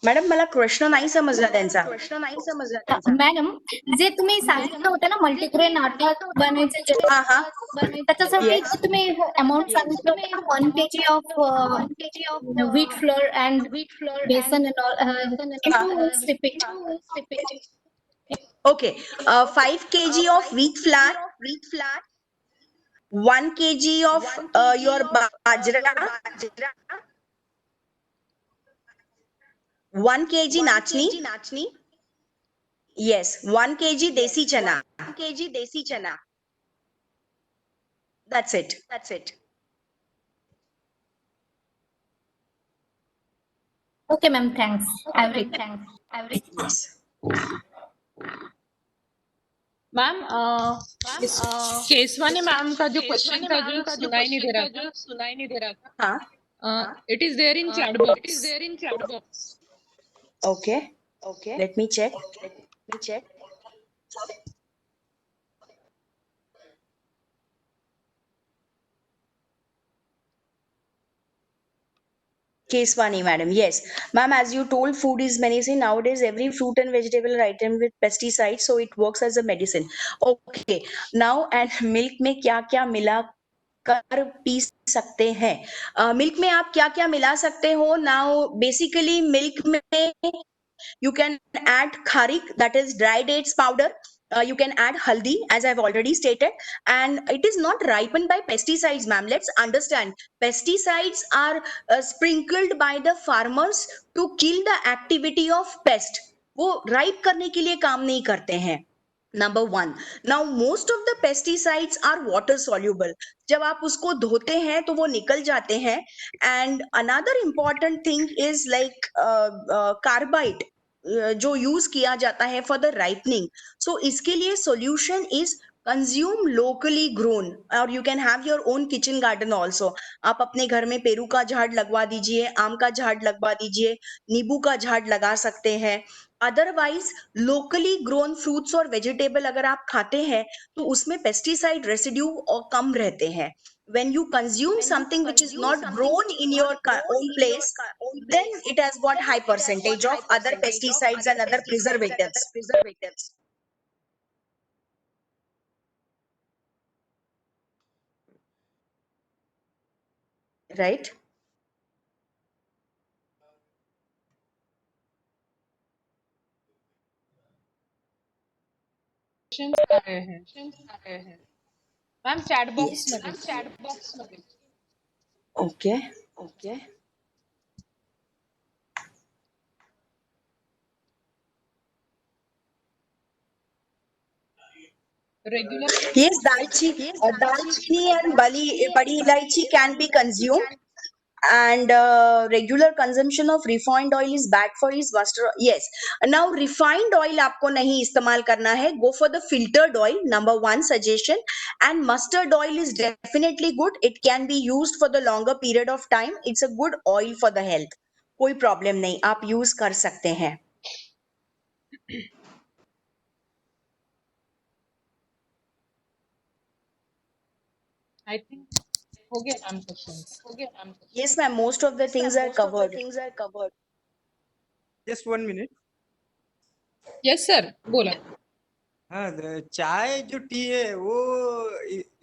Madam मला प्रश्न नाही समजला त्यांचा. Madam जे तुम्ही सांगितलं होतं ना multigrain आटा बनायचं त्याच्यासाठी तुम्ही अमाऊंट सांगितलं 1 kg of wheat flour and besan and all can you once repeat? Okay, 5 kg of wheat flour, 1 kg of your bajra, 1 kg nachni, yes, 1 kg desi chana. That's it. That's it. Okay, ma'am. Thanks. I've written. Yes. Ma'am इस Keswani ma'am का जो question था जो सुनाई नहीं दे रहा हाँ. था it is there in chat box Okay. Okay. Let me check. Keswani, madam. Yes, ma'am. As you told, food is medicine. Nowadays, every fruit and vegetable are item with pesticides, so it works as a medicine. Okay. Now, and milk में क्या क्या मिला कर P सकते हैं? Milk में आप क्या क्या मिला सकते हो? नाउ बेसिकली मिल्क में you can add kharik, that is dry dates powder. You can add haldi, as I've already stated, and it is not ripened by pesticides, ma'am. Let's understand, pesticides are sprinkled by the farmers to kill the activity of pest. वो ripe करने के लिए काम नहीं करते हैं. Number one. Now most of the pesticides are water soluble. जब आप उसको धोते हैं तो वो निकल जाते हैं. And another important thing is like carbide जो यूज किया जाता है फॉर द राइपनिंग. सो इसके लिए solution is consume locally grown, और you can have your own kitchen garden also. आप अपने घर में पेरू का झाड़ लगवा दीजिए, आम का झाड़ लगवा दीजिए, नींबू का झाड़ लगा सकते हैं. अदरवाइज लोकली ग्रोन फ्रूट्स और वेजिटेबल अगर आप खाते हैं तो उसमें पेस्टिसाइड रेसिड्यू और कम रहते हैं. When you consume something which is not grown in your own place, then it has got high percentage of other pesticides and other preservatives. Right? Questions आ रहे हैं मैम चैट बॉक्स में Okay. Regular Yes, dalchini and badi ilaichi can be consumed, and regular consumption of refined oil is bad for his mustard. Yes. Now refined oil आपको नहीं इस्तेमाल करना है. Go for the filtered oil. Number one suggestion. And mustard oil is definitely good. It can be used for the longer period of time. It's a good oil for the health. कोई problem नहीं, आप use कर सकते हैं. I think हो गया ma'am questions Yes, ma'am. Most of the things are covered. Just 1 minute. Yes sir बोला हाँ, चाय जो टी है वो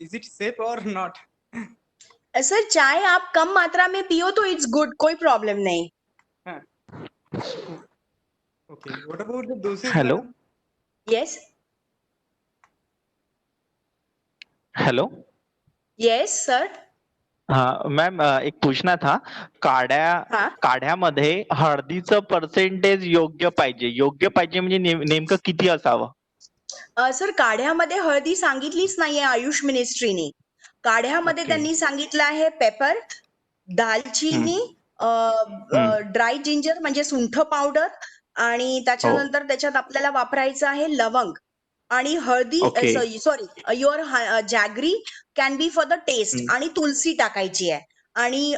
इज इट सेफ और नॉट? सर चाय आप कम मात्रा में पियो तो इट्स गुड, कोई प्रॉब्लम नहीं. Okay, what about the dosage? Hello yes. Hello yes sir. हाँ मॅम एक पूछना था. हाँ. काढ्यामध्ये हळदीचं पर्सेंटेज योग्य पाहिजे म्हणजे नेमकं किती असावं? सर काढ्यामध्ये हळदी सांगितलीच नाहीये आयुष मिनिस्ट्रीने. काढ्यामध्ये त्यांनी सांगितलं आहे पेपर, दालचिनी, ड्राय जिंजर म्हणजे सुंठ पावडर, आणि त्याच्यानंतर त्याच्यात आपल्याला वापरायचं आहे लवंग आणि हळदी. Sorry your jaggery can be for the taste, आणि तुलसी टाकायची आहे. आणि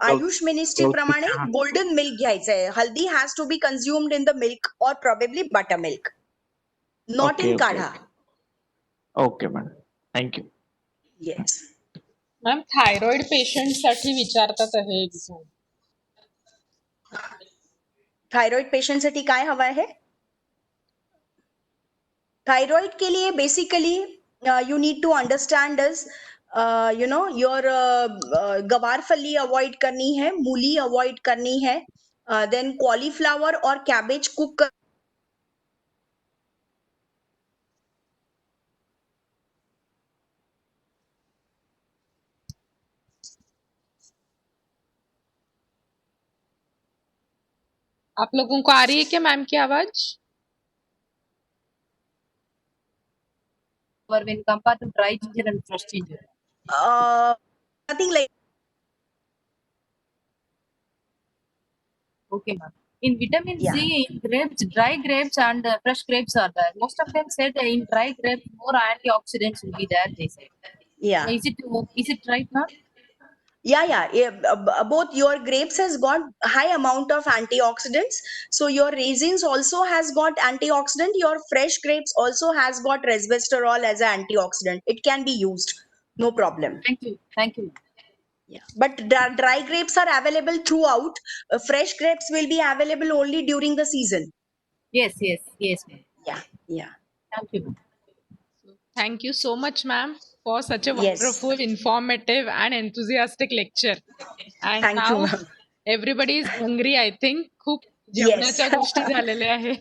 आयुष मिनिस्ट्री प्रमाणे गोल्डन मिल्क घ्यायचं आहे. Haldi has to be consumed in the milk और probably butter milk, not in kadha. Okay madam, thank you. Yes. Ma'am thyroid patient साठी विचारतात आहे एक्झाम. थायरॉइड पेशंट साठी काय हवा है? थायरॉइड के लिए basically you need to understand this. You know your गवार फली अवॉइड करनी है, मूली अवॉइड करनी है, देन कॉलीफ्लावर और कैबेज कुक. आप लोगों को आ रही है क्या मैम की आवाज? When compared to dry ginger and fresh ginger. Nothing like. Okay, ma'am. In vitamin Yeah. C, in grapes, dry grapes and fresh grapes are there. Most of them said in dry grapes more antioxidants will be there. They said. Yeah. Is it right, ma'am? Both your grapes has got high amount of antioxidants. So your raisins also has got antioxidant. Your fresh grapes also has got resveratrol as an antioxidant. It can be used, no problem. Thank you. Thank you. Yeah, but dry grapes are available throughout. Fresh grapes will be available only during the season. Yes, ma'am. Yeah, yeah. Thank you, ma'am. Thank you so much, ma'am, for such a Yes. wonderful, informative, and enthusiastic lecture. And Thank you, now ma'am. everybody is hungry, I think. खूप Yes. जेवणाच्या गोष्टी झालेल्या आहे.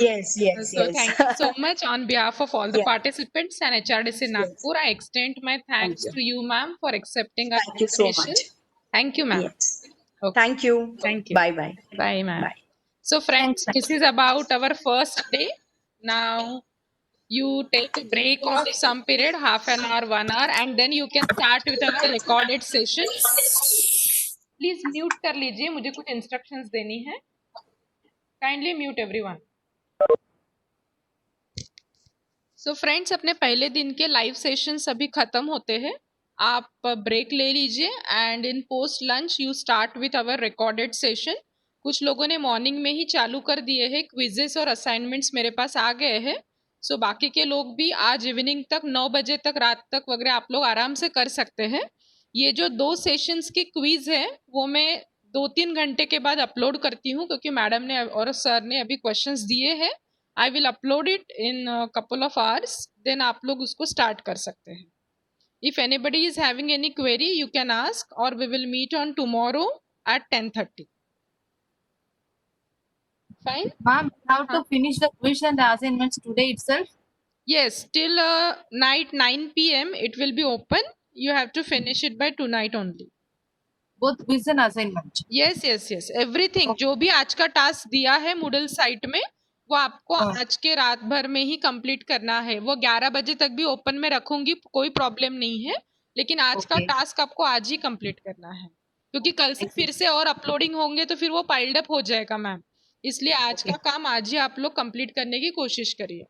Yes, yes, So yes. thank you so much on behalf of all the Yeah. participants and HRDC Yes. Nagpur. I extend my thanks you. to you, ma'am, for accepting our Thank you so invitation. much. Thank you, ma'am. Yes. Okay. Thank you. Thank you. Bye bye. Bye, ma'am. Bye. So, friends, Thanks, ma'am. this is about our first day. Now, you take a break of some period, half an hour, 1 hour, and then you can start with our recorded sessions. Please mute कर लीजिए, मुझे कुछ instructions देनी है. Kindly mute everyone. So friends, अपने पहले दिन के लाइव सेशंस अभी खत्म होते हैं. आप ब्रेक ले लीजिए and in post lunch you start with our recorded session. कुछ लोगों ने मॉर्निंग में ही चालू कर दिए हैं. क्विजेस और असाइनमेंट्स मेरे पास आ गए हैं. सो बाकी के लोग भी आज इवनिंग तक 9 बजे तक रात तक वगैरह आप लोग आराम से कर सकते हैं. ये जो 2 सेशंस की क्विज है वो मैं 2-3 घंटे के बाद अपलोड करती हूँ क्योंकि मैडम ने और सर ने अभी क्वेश्चंस दिए हैं. I will upload it in a couple of hours. Then आप लोग उसको start कर सकते हैं. If anybody is having any query, you can ask, or we will meet on tomorrow at 10:30. Fine? Ma'am, we have to finish the quiz and the assignments today itself. Yes, till night 9 p.m. it will be open. You have to finish it by tonight only. Both quiz and assignment. Yes, yes, yes. Everything जो भी आज का task दिया है Moodle site में वो आपको आज के रात भर में ही कंप्लीट करना है. वो 11 बजे तक भी ओपन में रखूंगी, कोई प्रॉब्लम नहीं है, लेकिन आज का टास्क आपको आज ही कंप्लीट करना है क्योंकि कल से फिर से और अपलोडिंग होंगे तो फिर वो पाइल्ड अप हो जाएगा मैम. इसलिए आज का काम आज ही आप लोग कंप्लीट करने की कोशिश करिए.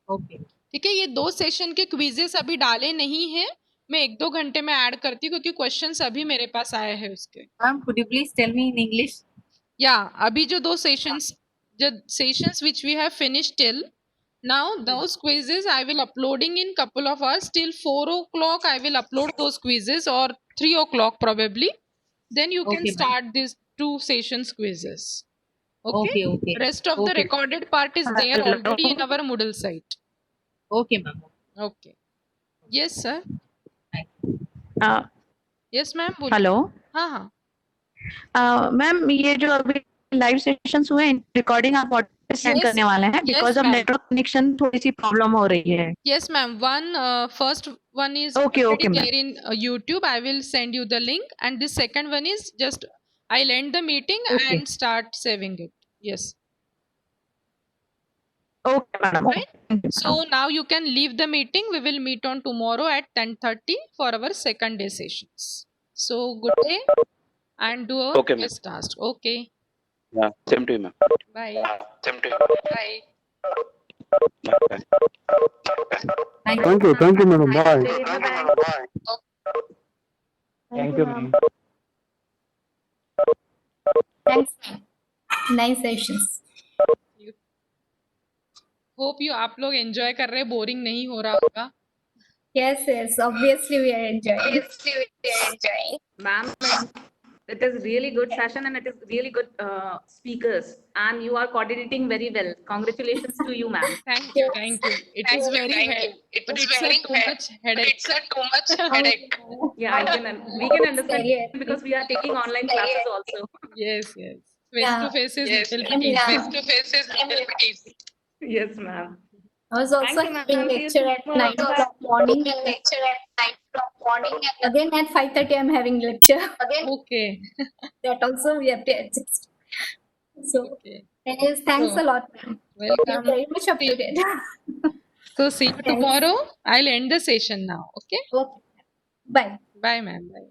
Okay. ठीक है. ये 2 सेशन के क्विजेस अभी डाले नहीं है, मैं 1-2 घंटे में ऐड करती हूँ क्योंकि क्वेश्चंस अभी मेरे पास आए हैं उसके. Ma'am, could you please tell me in English? या अभी जो 2 sessions which we have finished till now, those quizzes I will uploading in couple of hours. Till 4 o'clock I will upload those quizzes, or 3 o'clock probably. Then you can Okay, ma'am. start these 2 sessions quizzes. Okay. Okay. Rest of the Okay. recorded part is there already in our Moodle site. Okay, ma'am. Okay. Yes sir. Uh, Yes ma'am. बोलिए. Hello हाँ. Ma'am, ये जो अभी live sessions हुए हैं, recording आप WhatsApp send Yes. करने वाले हैं because of ma'am. Network connection थोड़ी सी प्रॉब्लम हो रही है. Yes, ma'am. First one is Okay, already okay, ma'am. there in YouTube. I will send you the link, and the second one is just I'll end the meeting Okay. and start saving it. Yes. Okay madam. Right. So now you can leave the meeting. We will meet on tomorrow at 10:30 for our second day sessions. So good day and do a Okay, ma'am. best task. Okay. Yeah, same to you, ma'am. Bye. Same to you. Bye. Bye. Thank you. Thank you, madam. Bye. Bye-bye. Thank you, ma'am. Thanks, ma'am. Nice sessions. Hope you आप लोग enjoy कर रहे, boring नहीं हो रहा होगा. Yes, obviously we are enjoying. Ma'am, it is really good session and it is really good speakers, and you are coordinating very well. Congratulations to you, ma'am. Thank you. It is very hard, but it's a too much headache. Yeah, we can understand Yeah. because we are taking online classes also. Yes. Face to face is little bit Yeah. easy. Yes, ma'am. I was also Thank you, ma'am. having See you lecture at tomorrow. 9 o'clock morning. Again at 5:30 I'm having lecture. Okay. That also we have to adjust. So Okay. anyways, thanks So, a lot, ma'am. You're Welcome. very much up to date. So see you tomorrow. I'll end the session now. Okay. Okay. Bye. Bye, ma'am. Bye.